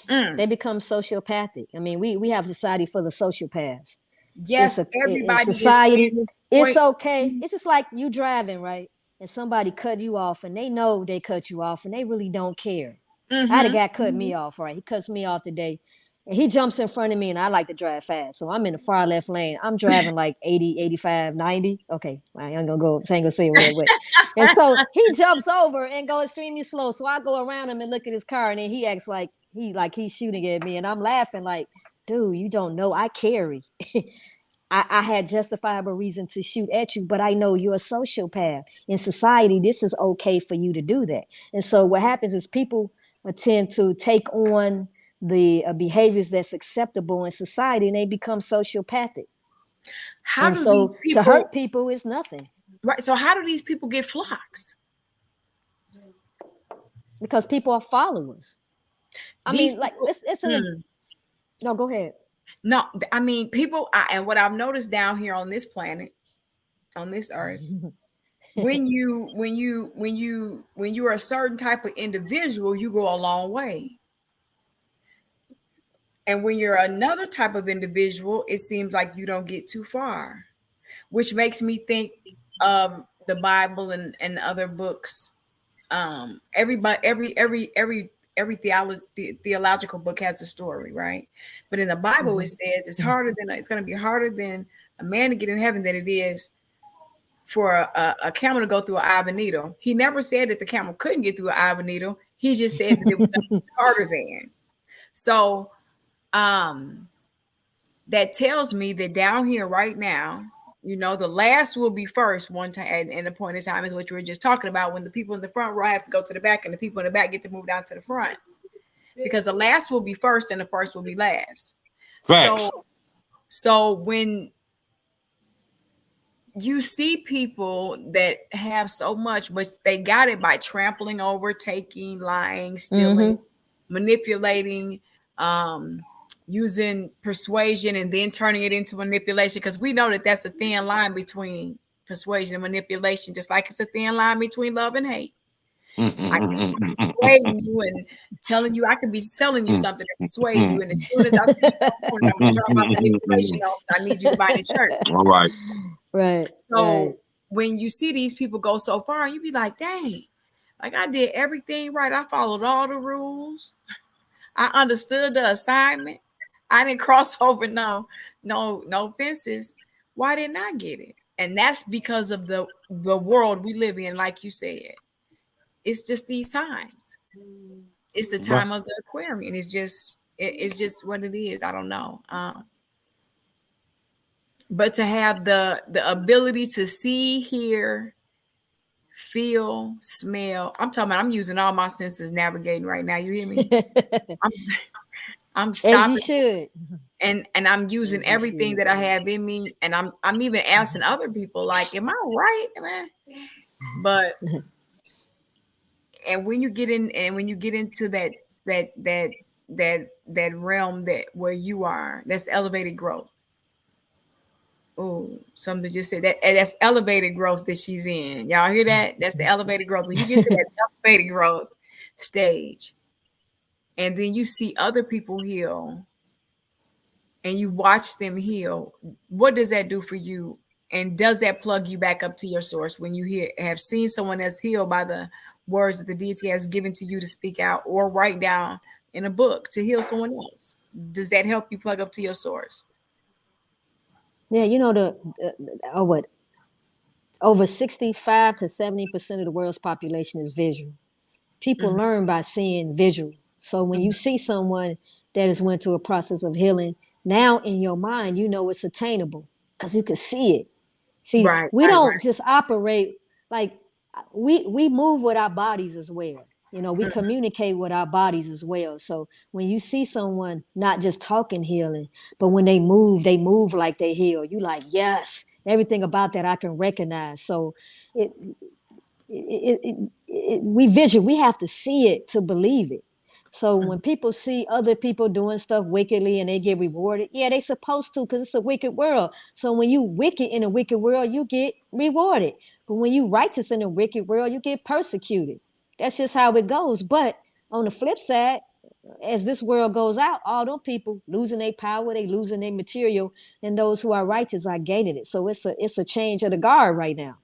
Mm. They become sociopathic. I mean, we have society full of sociopaths. Yes, In everybody is society, saying this it's point. okay. It's just like you driving, right? And somebody cut you off and they know they cut you off and they really don't care. I had a Mm-hmm. guy cut me off, right? He cuts me off today. And he jumps in front of me and I like to drive fast. So I'm in the far left lane. I'm driving like 80, 85, 90. Okay. I ain't gonna go, I ain't gonna say what. And so he jumps over and goes extremely slow. So I go around him and look at his car and then he acts like he's shooting at me. And I'm laughing like, dude, you don't know I carry. I had justifiable reason to shoot at you, but I know you're a sociopath. In society, this is okay for you to do that. And so what happens is people tend to take on the behaviors that's acceptable in society and they become sociopathic. How And do so these to people hurt people is nothing right? So how do these people get flocks? because people are followers. I These mean, like people. it's an no, go ahead. No, I mean people. And what I've noticed down here on this planet, on this earth, when you are a certain type of individual, you go a long way. And when you're another type of individual, it seems like you don't get too far, which makes me think of the Bible and other books. Everybody, every theological book has a story, right? But in the Bible, it says it's going to be harder than a man to get in heaven than it is for a camel to go through an eye of a needle. He never said that the camel couldn't get through an eye of a needle. He just said that it was going to be harder than. So um, that tells me that down here right now, the last will be first one time and the point in time is what you were just talking about when the people in the front row have to go to the back and the people in the back get to move down to the front because the last will be first and the first will be last. Facts. So when you see people that have so much, but they got it by trampling over, taking, lying, stealing, Mm-hmm. manipulating, using persuasion, and then turning it into manipulation. Because we know that that's a thin line between persuasion and manipulation, just like it's a thin line between love and hate. I can be persuading you and telling you, I could be selling you something and persuade you. And as soon as I see you doing it, I'm gonna turn my manipulation off. I need you to buy this shirt. All right. Right, right. So when you see these people go so far, you be like, dang, like I did everything right. I followed all the rules. I understood the assignment. I didn't cross over no fences. Why didn't I get it? And that's because of the world we live in, like you said. It's just these times. It's the Right. time of the Aquarian. It's just what it is. I don't know. But to have the ability to see, hear, feel, smell. I'm talking about I'm using all my senses navigating right now. You hear me? I'm I'm As you stopping should. and I'm using As you everything should. that I have in me, and I'm even asking other people, like, am I right? Man? But and when you get in and when you get into that that that realm that where you are, that's elevated growth. Oh, something just said that and that's elevated growth that she's in. Y'all hear that? That's the elevated growth. When you get to that elevated growth stage, and then you see other people heal and you watch them heal, what does that do for you? And does that plug you back up to your source when you have seen someone that's healed by the words that the deity has given to you to speak out or write down in a book to heal someone else? Does that help you plug up to your source? Yeah, you know what? Over 65 to 70% of the world's population is visual. People Mhm. learn by seeing visual. So when you see someone that has went through a process of healing, now in your mind, you know it's attainable because you can see it. See, Right, we right, don't right. just operate like we move with our bodies as well. You know, we communicate with our bodies as well. So when you see someone not just talking healing, but when they move like they heal. You like, yes, everything about that I can recognize. So it we visual, we have to see it to believe it. So when Mhm. people see other people doing stuff wickedly and they get rewarded, yeah, they supposed to because it's a wicked world. So when you wicked in a wicked world, you get rewarded. But when you righteous in a wicked world, you get persecuted. That's just how it goes. But on the flip side, as this world goes out, all those people losing their power, they losing their material, and those who are righteous are gaining it. So it's a change of the guard right now.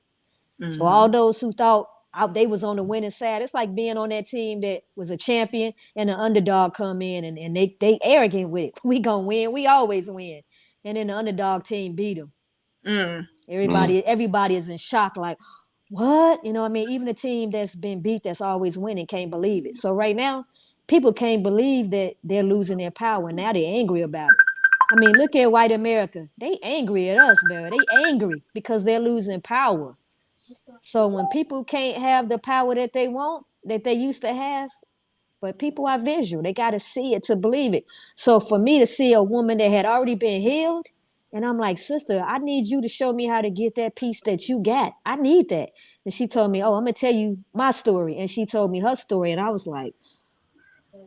So all Mhm. those who thought they was on the winning side, it's like being on that team that was a champion and an underdog come in and they arrogant with it. We gonna win. We always win. And then the underdog team beat them. Mm. Mm. Everybody is in shock. Like what? You know, what I mean, even a team that's been beat, that's always winning, can't believe it. So right now, people can't believe that they're losing their power. Now they're angry about it. I mean, look at white America. They angry at us, bro. They angry because they're losing power. So when people can't have the power that they want, that they used to have, but people are visual. They got to see it to believe it. So for me to see a woman that had already been healed, and I'm like, sister, I need you to show me how to get that piece that you got. I need that. And she told me, oh, I'm going to tell you my story. And she told me her story. And I was like,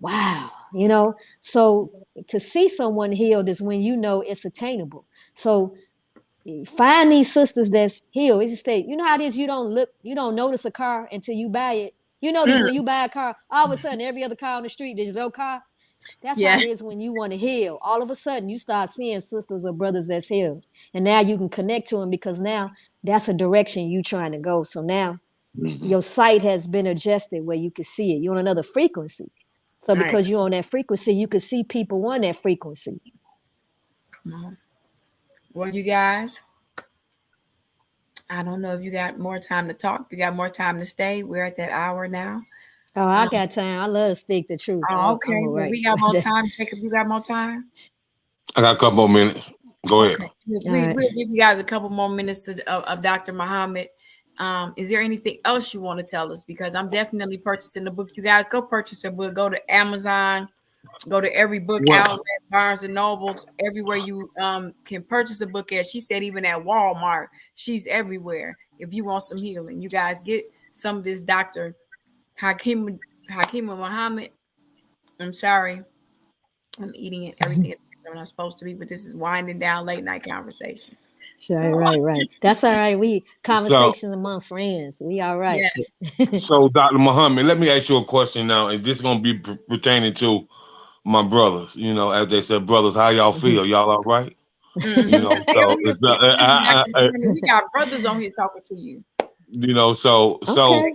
wow, you know? So to see someone healed is when you know it's attainable. So find these sisters that's healed. It's just that you know how it is. You don't notice a car until you buy it. You notice Mm. when you buy a car, all of a sudden every other car on the street there's no car. That's how Yeah. it is when you want to heal. All of a sudden you start seeing sisters or brothers that's healed, and now you can connect to them because now that's a direction you trying to go. So now Mhm. your sight has been adjusted where you can see it. You're on another frequency. So All right. because you're on that frequency, you can see people on that frequency. Come on. Well, you guys, I don't know if you got more time to talk. You got more time to stay. We're at that hour now. Oh, I Um, got time. I love to speak the truth. oh, I'm okay. all Well, right we got more with time. Jacob, you got more time? I got a couple more minutes. Go ahead. Okay. that. All right. We'll give you guys a couple more minutes of Dr. Muhammad. Is there anything else you want to tell us? Because I'm definitely purchasing the book. You guys go purchase the book. Go to Amazon. Go to every book Well, outlet, Barnes and Nobles, everywhere you can purchase a book at. She said even at Walmart, she's everywhere. If you want some healing, you guys get some of this Dr. Hakim Muhammad. I'm sorry, I'm eating it everything I'm not supposed to be, but this is winding down late night conversation. Right, So right. That's all right. We so conversations among friends. We all right. yeah, so Dr. Muhammad, let me ask you a question now, and this is gonna be pertaining to my brothers. You know, as they said, brothers, how y'all feel? Y'all all right? mm-hmm. You know, They on so here it's speaking to you, Dr. Johnny. We got brothers on here talking to you. you know, so Okay.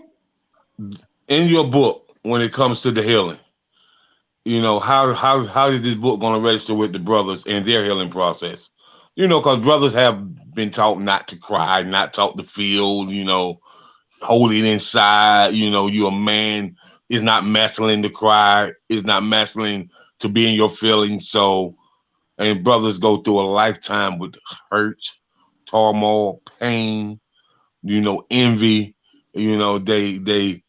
in your book, when it comes to the healing, you know, how is this book going to register with the brothers in their healing process? You know, because brothers have been taught not to cry, not taught to feel. You know, hold it inside. You know, you're a man. It's not masculine to cry. It's not masculine to be in your feelings. So, and brothers go through a lifetime with hurt, turmoil, pain. You know, envy. You know, they they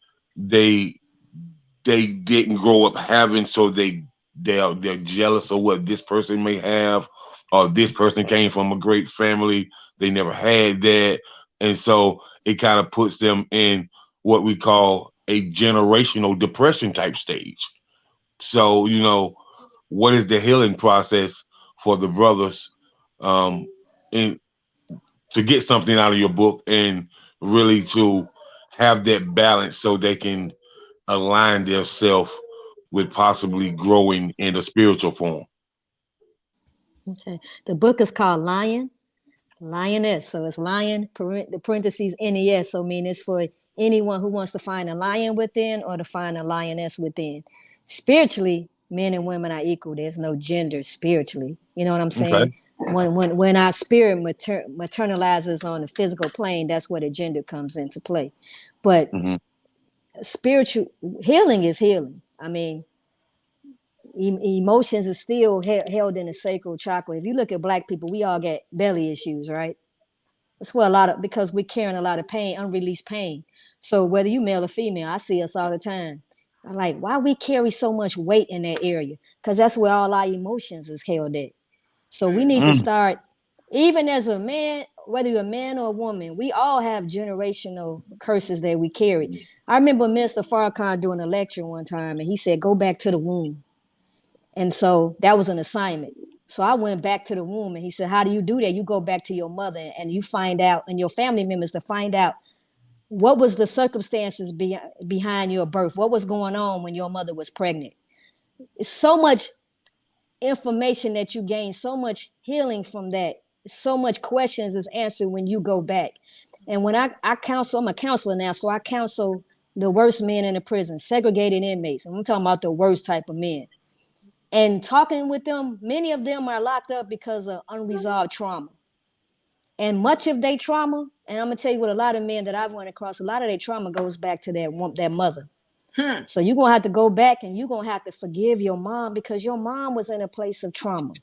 didn't grow up having, so they're jealous of what this person may have, or this person came from a great family, they never had that, and so it kind of puts them in what we call a generational depression type stage. So you know, what is the healing process for the brothers, um in to get something out of your book and really to have that balance so they can align themselves with possibly growing in a spiritual form. Okay. The book is called Lioness. So it's lion, the parentheses, NES. So I mean it's for anyone who wants to find a lion within or to find a lioness within. Spiritually, men and women are equal. There's no gender spiritually. You know what I'm saying? Okay. When our spirit maternalizes on the physical plane, that's where the gender comes into play. But Hmm. spiritual healing is healing. I mean, emotions is still held in the sacral chakra. If you look at black people, we all get belly issues, right? That's where a lot of, because we're carrying a lot of pain, unreleased pain. So whether you male or female, I see us all the time. I'm like, why we carry so much weight in that area? Because that's where all our emotions is held at. So we need to Mm. start, even as a man, whether you're a man or a woman, we all have generational curses that we carry. I remember Mr. Farrakhan doing a lecture one time, and he said, go back to the womb. And so that was an assignment. So I went back to the womb, and he said, how do you do that? You go back to your mother and you find out, and your family members, to find out what was the circumstances behind your birth, what was going on when your mother was pregnant. It's so much information that you gain, so much healing from that, so much questions is answered when you go back. And when I counsel, I'm a counselor now, so I counsel the worst men in the prison, segregated inmates. And I'm talking about the worst type of men. And talking with them, many of them are locked up because of unresolved trauma. And much of their trauma, and I'm gonna tell you what, a lot of men that I've run across, a lot of their trauma goes back to their mother. Hmm. So you're gonna have to go back and you're gonna have to forgive your mom because your mom was in a place of trauma.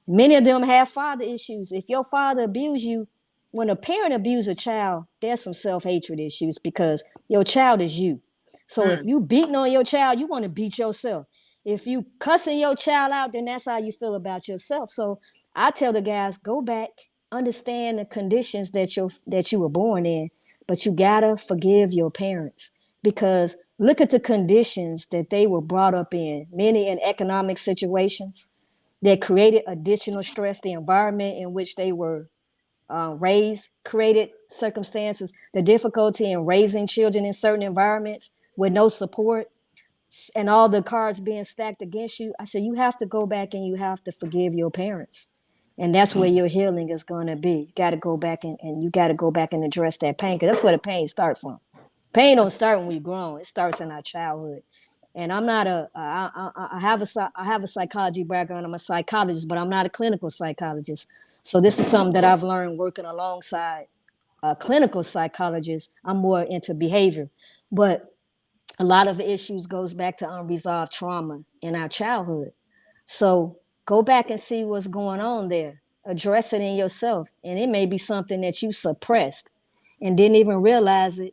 Many of them have father issues. If your father abused you, when a parent abuses a child, there's some self-hatred issues because your child is you. So if Hmm. you beating on your child, you want to beat yourself. If you cussing your child out, then that's how you feel about yourself. So I tell the guys, go back, understand the conditions that you were born in, but you gotta forgive your parents because look at the conditions that they were brought up in, many in economic situations that created additional stress. The environment in which they were raised created circumstances, the difficulty in raising children in certain environments with no support, and all the cards being stacked against you. I said, you have to go back and you have to forgive your parents. And that's where your healing is going to be. You got to go back and you got to go back and address that pain because that's where the pain starts from. Pain don't start when we're grown. It starts in our childhood. And I'm not I have a psychology background. I'm a psychologist, but I'm not a clinical psychologist. So this is something that I've learned working alongside a clinical psychologist. I'm more into behavior, but a lot of the issues goes back to unresolved trauma in our childhood. So go back and see what's going on there. Address it in yourself, and it may be something that you suppressed and didn't even realize it.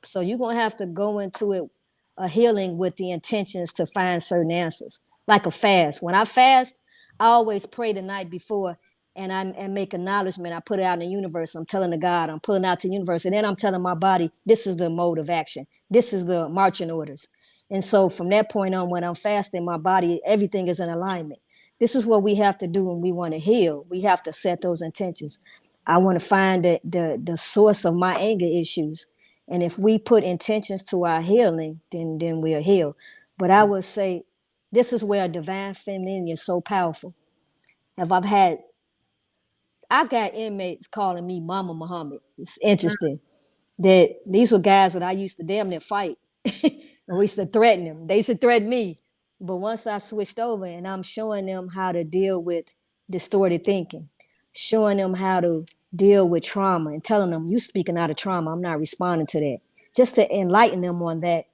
So you're gonna have to go into it a healing with the intentions to find certain answers. like a fast. When I fast, I always pray the night before, and make acknowledgement. I put it out in the universe. I'm telling the God, I'm pulling out to the universe, and then I'm telling my body, this is the mode of action. This is the marching orders. And so from that point on, when I'm fasting, my body, everything is in alignment. This is what we have to do when we want to heal. We have to set those intentions. I want to find the source of my anger issues. And if we put intentions to our healing, then we'll heal. But I would say this is where divine feminine is so powerful. If I've got inmates calling me Mama Muhammad. It's interesting that these were guys that I used to damn near fight. And we used to threaten them. They used to threaten me. But once I switched over and I'm showing them how to deal with distorted thinking, showing them how to deal with trauma and telling them, you speaking out of trauma, I'm not responding to that. Just to enlighten them on that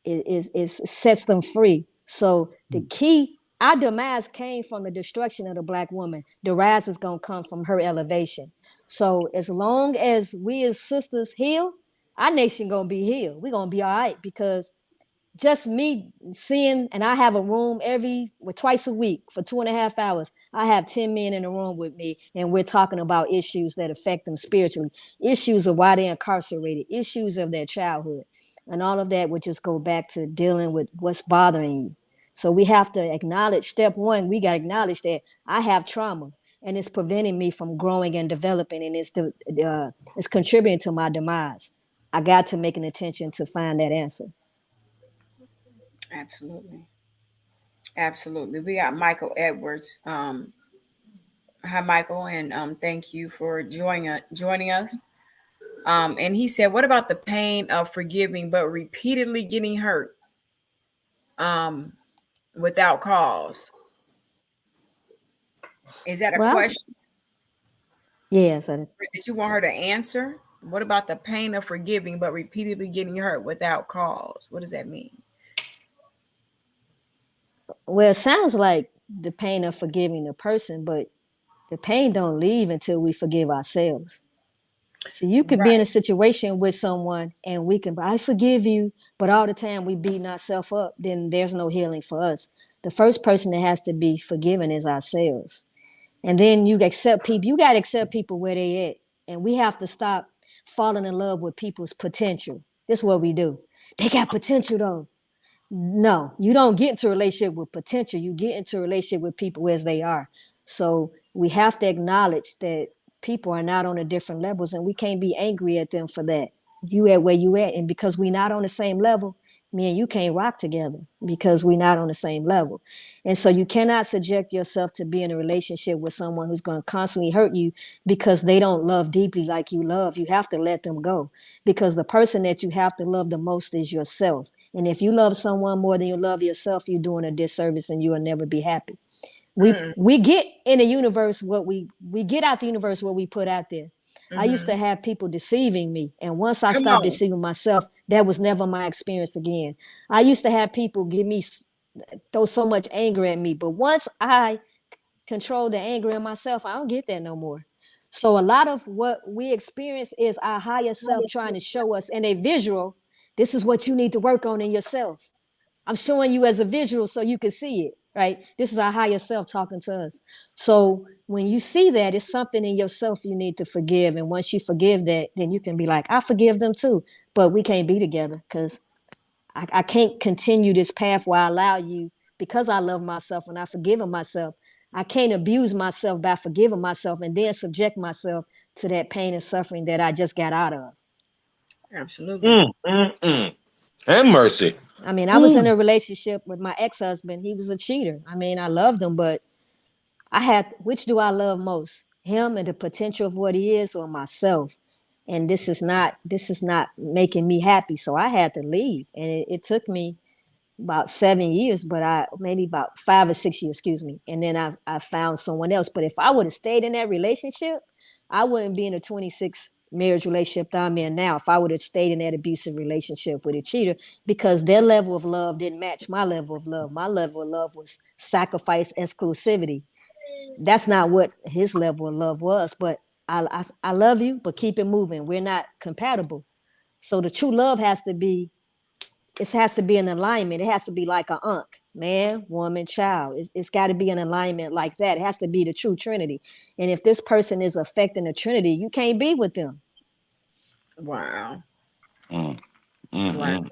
is sets them free. So the key, our demise came from the destruction of the black woman. The rise is gonna come from her elevation. So as long as we as sisters heal, our nation gonna be healed. We're gonna be all right because just me seeing, and I have a room twice a week for 2.5 hours. I have 10 men in the room with me, and we're talking about issues that affect them spiritually, issues of why they're incarcerated, issues of their childhood, and all of that would just go back to dealing with what's bothering you. So we have to acknowledge, step one, we got to acknowledge that I have trauma and it's preventing me from growing and developing, and it's contributing to my demise. I got to make an attention to find that answer. Absolutely. Absolutely. We got Michael Edwards. Hi, Michael, and thank you for joining us. And he said, "What about the pain of forgiving but repeatedly getting hurt um, without cause?" Is that a Well, question yes, that you want her to answer? What about the pain of forgiving but repeatedly getting hurt without cause? What does that mean? well, it sounds like the pain of forgiving the person, but the pain don't leave until we forgive ourselves. So you could be in a Right. situation with someone and I forgive you, but all the time we beating ourselves up, then there's no healing for us. The first person that has to be forgiven is ourselves. And then you got to accept people where they at. And we have to stop falling in love with people's potential. This is what we do. They got potential though. No, you don't get into a relationship with potential. You get into a relationship with people as they are. So we have to acknowledge that people are not on a different levels, and we can't be angry at them for that. You at where you at, and because we not on the same level, me and you can't rock together because we not on the same level. And so you cannot subject yourself to be in a relationship with someone who's going to constantly hurt you because they don't love deeply like you love. You have to let them go because the person that you have to love the most is yourself. And if you love someone more than you love yourself, you're doing a disservice and you will never be happy. Mm, We get in the universe what we get out the universe what we put out there. I used mm-hmm. to have people deceiving me, and once I Come stopped on. deceiving myself, that was never my experience again. I used to have people throw so much anger at me, but once I control the anger in myself, I don't get that no more. So a lot of what we experience is our higher self trying to show us in a visual, this is what you need to work on in yourself. I'm showing you as a visual so you can see it, right? This is our higher self talking to us. So when you see that, it's something in yourself you need to forgive. And once you forgive that, then you can be like, I forgive them too. But we can't be together because I can't continue this path where I allow you, because I love myself and I forgive myself. I can't abuse myself by forgiving myself and then subject myself to that pain and suffering that I just got out of. Absolutely. Mm, mm, mm. Have mercy. I mean, I was in Ooh. a relationship with my ex-husband. He was a cheater. I mean, I loved him, but which do I love most? Him and the potential of what he is, or myself? And this is not making me happy. So I had to leave. And it took me about 7 years, but maybe about 5 or 6 years, excuse me. And then I found someone else. But if I would have stayed in that relationship, I wouldn't be in a 26 marriage relationship that I'm in now. If I would have stayed in that abusive relationship with a cheater, because their level of love didn't match my level of love. My level of love was sacrifice, exclusivity. That's not what his level of love was. But I love you, but keep it moving. We're not compatible. So the true love has to be in alignment. It has to be like an unk. man, woman, child. It's got to be an alignment like that. It has to be the true Trinity. And if this person is affecting the Trinity, you can't be with them. Wow. Mm, Wow. mm,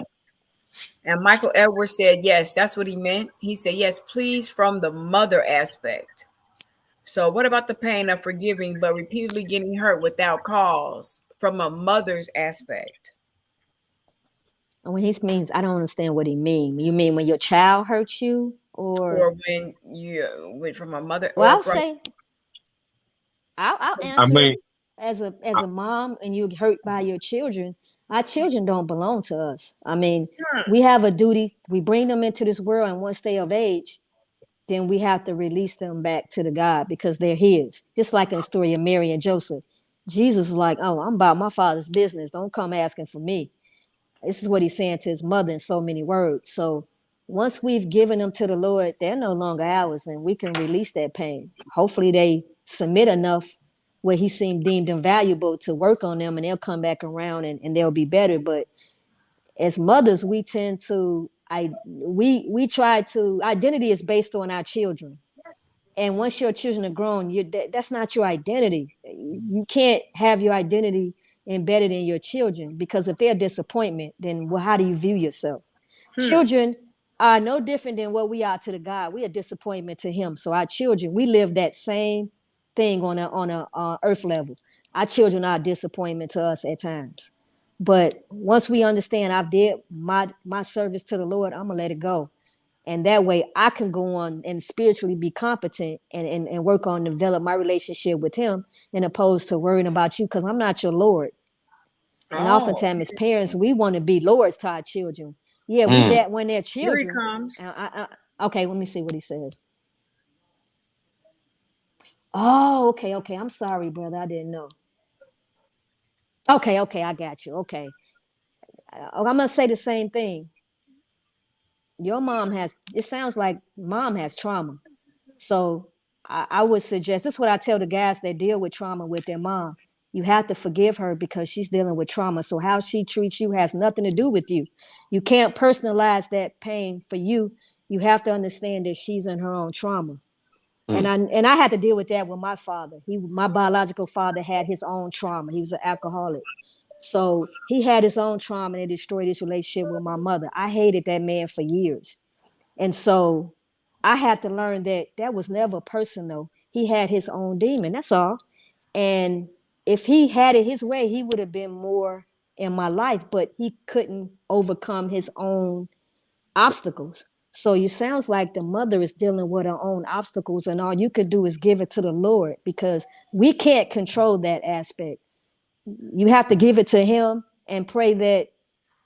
And Michael Edwards said, yes, that's what he meant. He said, yes, please, from the mother aspect. So, what about the pain of forgiving but repeatedly getting hurt without cause from a mother's aspect? And when he means, I don't understand what he mean. You mean when your child hurts you, or? Or when you went from a mother Well, or I'll from. say I'll I answer it mean, as a mom, and you're hurt by your children. Our children don't belong to us. I mean, Hmm, we have a duty. We bring them into this world, and once they of age, then we have to release them back to the God because they're His. Just like in the story of Mary and Joseph, Jesus was like, "Oh, I'm about my Father's business. Don't come asking for me." This is what he's saying to his mother in so many words. So once we've given them to the Lord, they're no longer ours, and we can release that pain. Hopefully, they submit enough where he seemed deemed invaluable to work on them, and they'll come back around and they'll be better. But as mothers, we tend to we try to identity is based on our children, and once your children are grown, that's not your identity. You can't have your identity embedded in your children, because if they're a disappointment, then well, how do you view yourself? hmm. Children are no different than what we are to the God. We are disappointment to Him. So our children, we live that same thing on a earth level. Our children are a disappointment to us at times. But once we understand I've did my service to the Lord, I'm gonna let it go, and that way I can go on and spiritually be competent and work on develop my relationship with Him, and opposed to worrying about you, because I'm not your Lord. And Oh, oftentimes as parents, we want to be lords to our children. Yeah, we mm. that when they're here he children. comes. Okay, let me see what he says. Oh, okay, I'm sorry, brother, I didn't know. Okay, I got you. Okay, I'm gonna say the same thing. Your mom has, it sounds like mom has trauma. So I would suggest, this is what I tell the guys that deal with trauma with their mom. You have to forgive her because she's dealing with trauma. So how she treats you has nothing to do with you. You can't personalize that pain for you. You have to understand that she's in her own trauma. And Mm. I had to deal with that with my father. My biological father had his own trauma. He was an alcoholic. So he had his own trauma, and it destroyed his relationship with my mother. I hated that man for years. And so I had to learn that that was never personal. He had his own demon. That's all. And if he had it his way, he would have been more in my life, but he couldn't overcome his own obstacles. So it sounds like the mother is dealing with her own obstacles, and all you could do is give it to the Lord, because we can't control that aspect. You have to give it to Him and pray that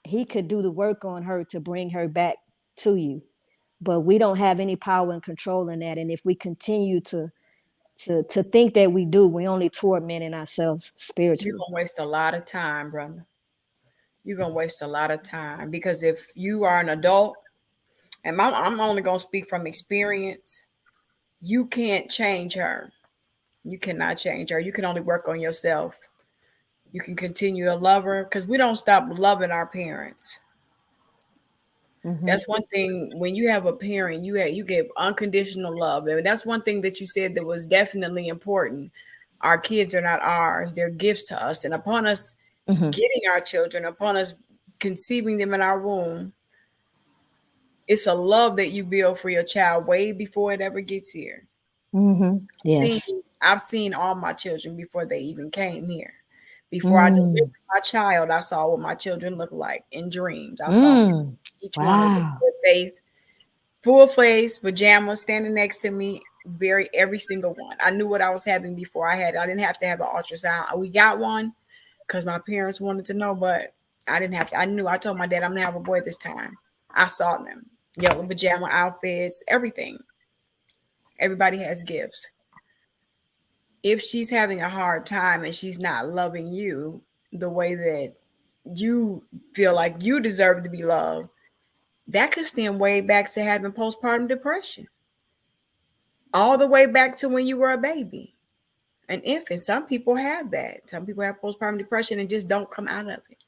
He could do the work on her to bring her back to you. But we don't have any power and control in that. And if we continue to think that we do, we're only tormenting ourselves You're spiritually. gonna waste a lot of time, brother. You're gonna waste a lot of time because if you are an adult, and I'm only gonna speak from experience, you can't change her. You cannot change her. You can only work on yourself. You can continue to love her because we don't stop loving our parents. Mm-hmm. That's one thing. When you have a parent, you give unconditional love, and that's one thing that you said that was definitely important. Our kids are not ours; they're gifts to us, and upon us Mm-hmm. getting our children, upon us conceiving them in our womb, it's a love that you build for your child way before it ever gets here. Mm-hmm. Seen, Yes. I've seen all my children before they even came here. Before I Mm. delivered my child, I saw what my children looked like in dreams. I saw Mm. each one of them Wow. with faith, full face, pajamas, standing next to me, very every single one. I knew what I was having before I had it. I didn't have to have an ultrasound. We got one because my parents wanted to know, but I didn't have to. I knew. I told my dad I'm gonna have a boy this time. I saw them, yellow pajama outfits, everything. Everybody has gifts. If she's having a hard time and she's not loving you the way that you feel like you deserve to be loved, that could stem way back to having postpartum depression, all the way back to when you were a baby, an infant. Some people have that. Some people have postpartum depression and just don't come out of it.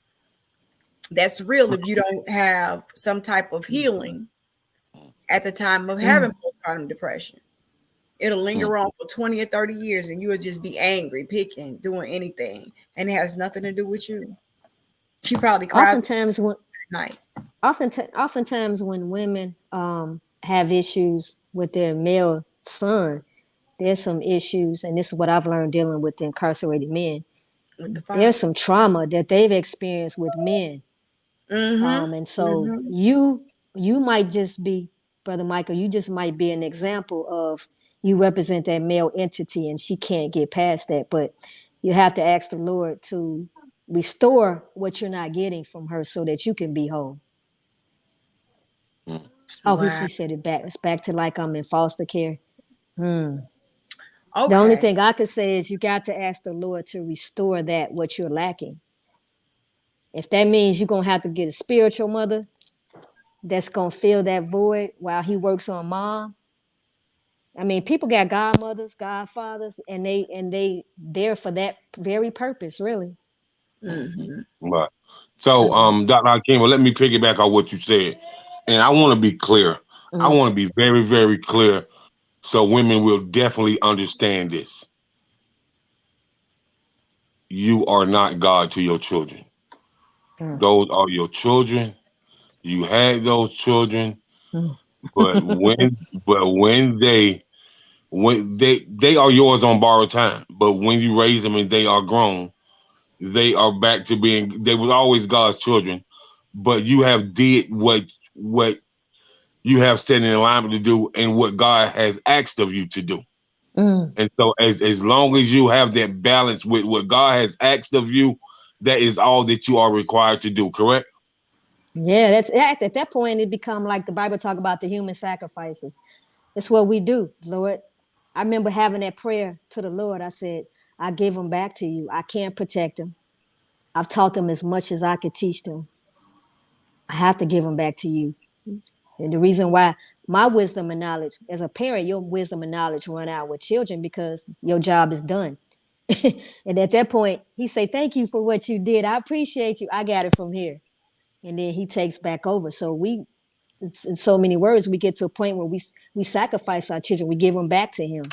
That's real if you don't have some type of healing at the time of having postpartum depression. It'll linger on for 20 or 30 years, and you will just be angry, picking, doing anything, and it has nothing to do with you. She probably cries at Oftentimes when night. oftentimes when women have issues with their male son, there's some issues, and this is what I've learned dealing with incarcerated men. With the father. There's some trauma that they've experienced with men. And so you might just be, Brother Michael, you just might be an example of, you represent that male entity and she can't get past that. But you have to ask the Lord to restore what you're not getting from her so that you can be whole. Oh, Wow. he said it back. It's back to like I'm in foster care. The only Okay. thing I could say is you got to ask the Lord to restore that what you're lacking. If that means you're gonna have to get a spiritual mother that's gonna fill that void while he works on mom. I mean, people got godmothers, godfathers, and they there for that very purpose, really. Right. So, Dr. Hakeem, well, let me piggyback on what you said. And I want to be clear. I want to be very, very clear so women will definitely understand this. You are not God to your children. Those are your children. You had those children, but when they are yours on borrowed time. But when you raise them and they are grown, they are back to being, they was always God's children, but you have did what you have set in alignment to do and what God has asked of you to do. And so as long as you have that balance with what God has asked of you, that is all that you are required to do, correct? Yeah, that's at that point it become like the Bible talk about the human sacrifices. It's what we do, Lord. I remember having that prayer to the Lord. I said, I give them back to you. I can't protect them. I've taught them as much as I could teach them. I have to give them back to you. And the reason why my wisdom and knowledge, as a parent, your wisdom and knowledge run out with children because your job is done. And at that point, he say, thank you for what you did. I appreciate you. I got it from here. And then he takes back over. So it's in so many words, we get to a point where we sacrifice our children. We give them back to him.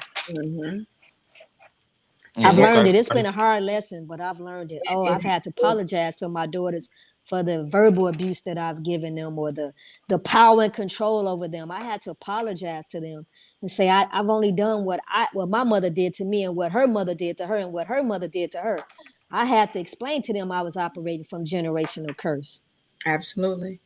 I've learned Okay. it. It's been a hard lesson, but I've learned it. Oh, I've had to apologize to my daughters for the verbal abuse that I've given them, or the power and control over them. I had to apologize to them and say I've only done what my mother did to me, and what her mother did to her, and what her mother did to her. I had to explain to them I was operating from generational curse. Absolutely.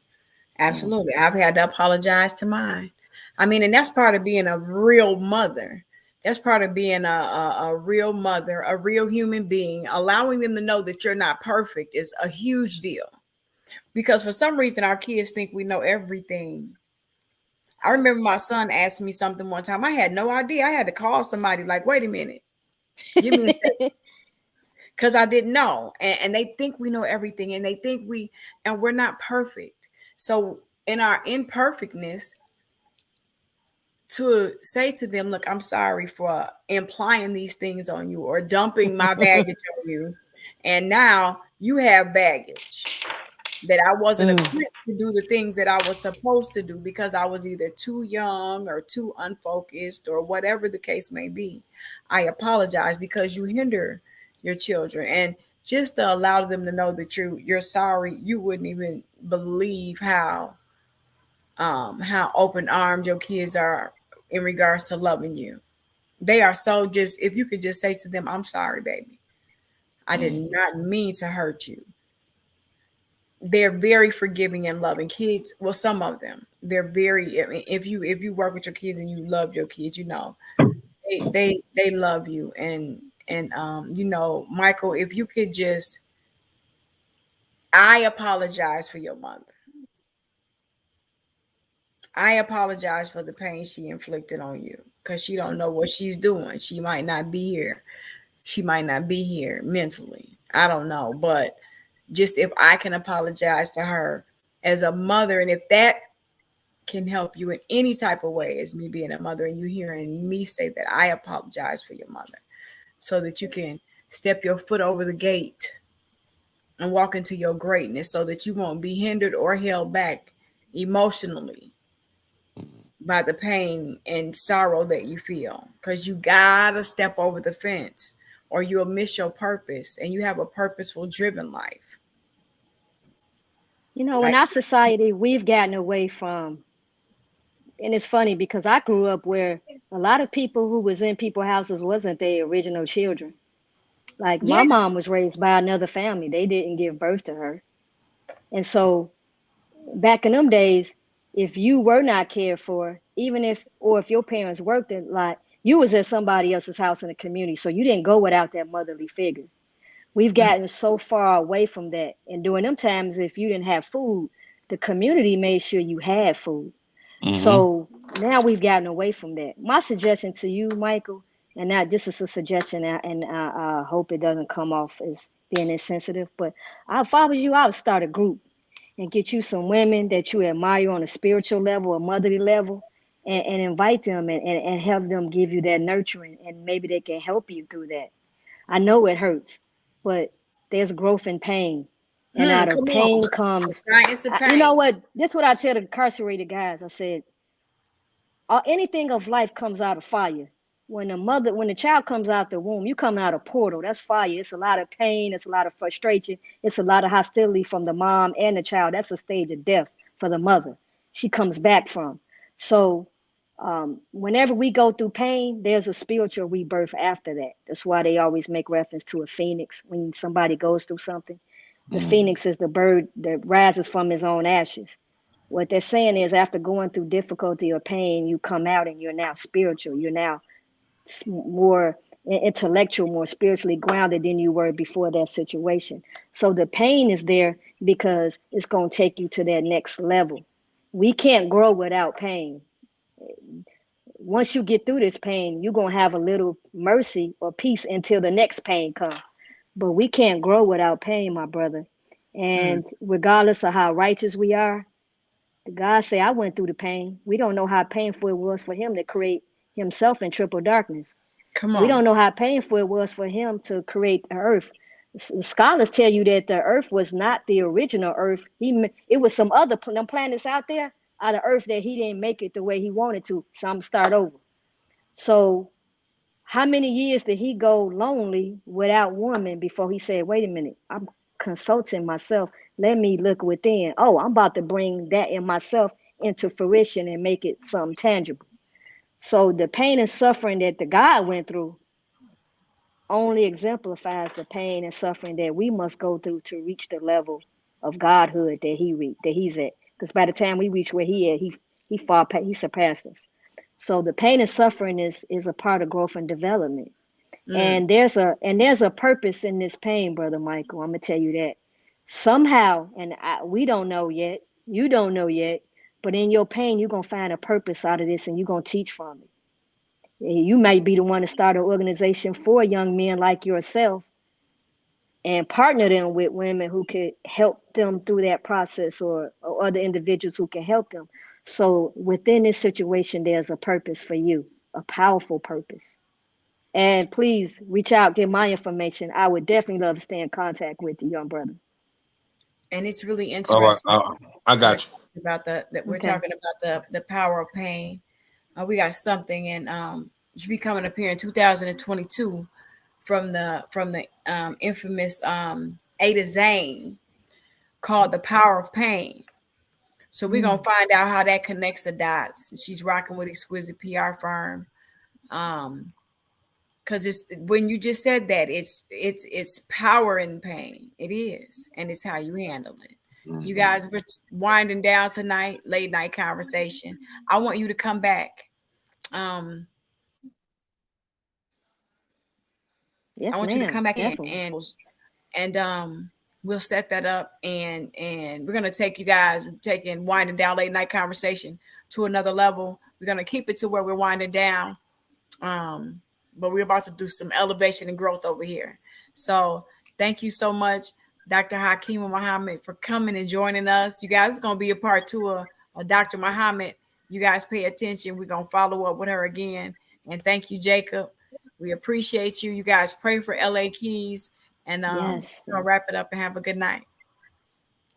Absolutely. I've had to apologize to mine. I mean, and that's part of being a real mother. That's part of being a real mother, a real human being. Allowing them to know that you're not perfect is a huge deal. Because for some reason, our kids think we know everything. I remember my son asked me something one time. I had no idea. I had to call somebody like, wait a minute, give me a second. Because I didn't know. And they think we know everything. And they think and we're not perfect. So in our imperfectness, to say to them, look, I'm sorry for implying these things on you or dumping my baggage on you. And now you have baggage that I wasn't equipped to do the things that I was supposed to do because I was either too young or too unfocused or whatever the case may be. I apologize because you hinder your children. And just to allow them to know that you're sorry, you wouldn't even believe how open armed your kids are in regards to loving you. They are so just, if you could just say to them, I'm sorry, baby. I did not mean to hurt you. They're very forgiving and loving kids. Well, some of them, they're very, I mean, if you work with your kids and you love your kids, they love you. And Michael, if you could just, I apologize for your mother. I apologize for the pain she inflicted on you because she don't know what she's doing. She might not be here. She might not be here mentally. I don't know. But just if I can apologize to her as a mother, and if that can help you in any type of way as me being a mother and you hearing me say that I apologize for your mother so that you can step your foot over the gate and walk into your greatness so that you won't be hindered or held back emotionally by the pain and sorrow that you feel, because you gotta step over the fence or you'll miss your purpose, and you have a purposeful driven life. You know, in Like, our society, we've gotten away from, and it's funny because I grew up where a lot of people who was in people's houses wasn't their original children. Like my yes. mom was raised by another family. They didn't give birth to her. And so back in them days, if you were not cared for, even if or if your parents worked a lot, you was at somebody else's house in the community. So you didn't go without that motherly figure. We've Mhm. gotten so far away from that. And during them times, if you didn't have food, the community made sure you had food. Mm-hmm. So now we've gotten away from that. My suggestion to you, Michael, and now this is a suggestion, and I hope it doesn't come off as being insensitive, but if I was you, I would start a group and get you some women that you admire on a spiritual level, a motherly level, and invite them and help them give you that nurturing, and maybe they can help you through that. I know it hurts, but there's growth in pain. And out of Come on. pain comes, Science of you know pain. what? This is what I tell the incarcerated guys. I said, anything of life comes out of fire. When the child comes out the womb, you come out a portal. That's fire. It's a lot of pain. It's a lot of frustration. It's a lot of hostility from the mom and the child. That's a stage of death for the mother. She comes back from. So, whenever we go through pain, there's a spiritual rebirth after that. That's why they always make reference to a phoenix when somebody goes through something. The Mm-hmm. phoenix is the bird that rises from his own ashes. What they're saying is, after going through difficulty or pain, you come out and you're now spiritual. You're now more intellectual, more spiritually grounded than you were before that situation. So the pain is there because it's going to take you to that next level. We can't grow without pain. Once you get through this pain, you're going to have a little mercy or peace until the next pain comes. But we can't grow without pain, my brother. Mm. And regardless of how righteous we are, God say, I went through the pain. We don't know how painful it was for him to create himself in triple darkness. Come We on. don't know how painful it was for him to create the earth. The scholars tell you that the earth was not the original earth. It was some other them planets out there out of earth that he didn't make it the way he wanted to. So I'm start over. So how many years did he go lonely without woman before he said, wait a minute, I'm consulting myself. Let me look within. Oh, I'm about to bring that in myself into fruition and make it something tangible. So the pain and suffering that the God went through only exemplifies the pain and suffering that we must go through to reach the level of godhood that he's at. Because by the time we reach where he at, he surpassed us. So the pain and suffering is a part of growth and development. Mm. And there's a purpose in this pain, brother Michael. I'm gonna tell you that. Somehow, we don't know yet. You don't know yet. But in your pain, you're gonna find a purpose out of this, and you're gonna teach from it. You might be the one to start an organization for young men like yourself and partner them with women who could help them through that process, or other individuals who can help them. So within this situation, there's a purpose for you, a powerful purpose. And please reach out, get my information. I would definitely love to stay in contact with you, young brother. And it's really All right. interesting I that got you. about that we're Okay. talking about the power of pain. We got something, and should be coming up here in 2022 from the infamous Ada Zane, called "The Power of Pain." So we're gonna Mm. find out how that connects the dots. She's rocking with Exquisite PR firm. Um, because it's when you just said that it's power in pain. It is, and it's how you handle it. You Mm-hmm. guys, we're winding down tonight, late night conversation. I want you to come back. Um, I Yes, want you to ma'am. come back in Definitely. and we'll set that up, and we're gonna take you guys taking winding down late night conversation to another level. We're gonna keep it to where we're winding down. Um, but we're about to do some elevation and growth over here. So thank you so much, Dr. Hakeem Muhammad, for coming and joining us. You guys, it's gonna be a part two of Dr. Muhammad. You guys pay attention. We're gonna follow up with her again. And thank you, Jacob. We appreciate you. You guys pray for LA Keys. And Yes. we're gonna wrap it up and have a good night.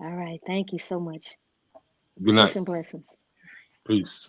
All right. Thank you so much. Good Peace night. and blessings. Peace.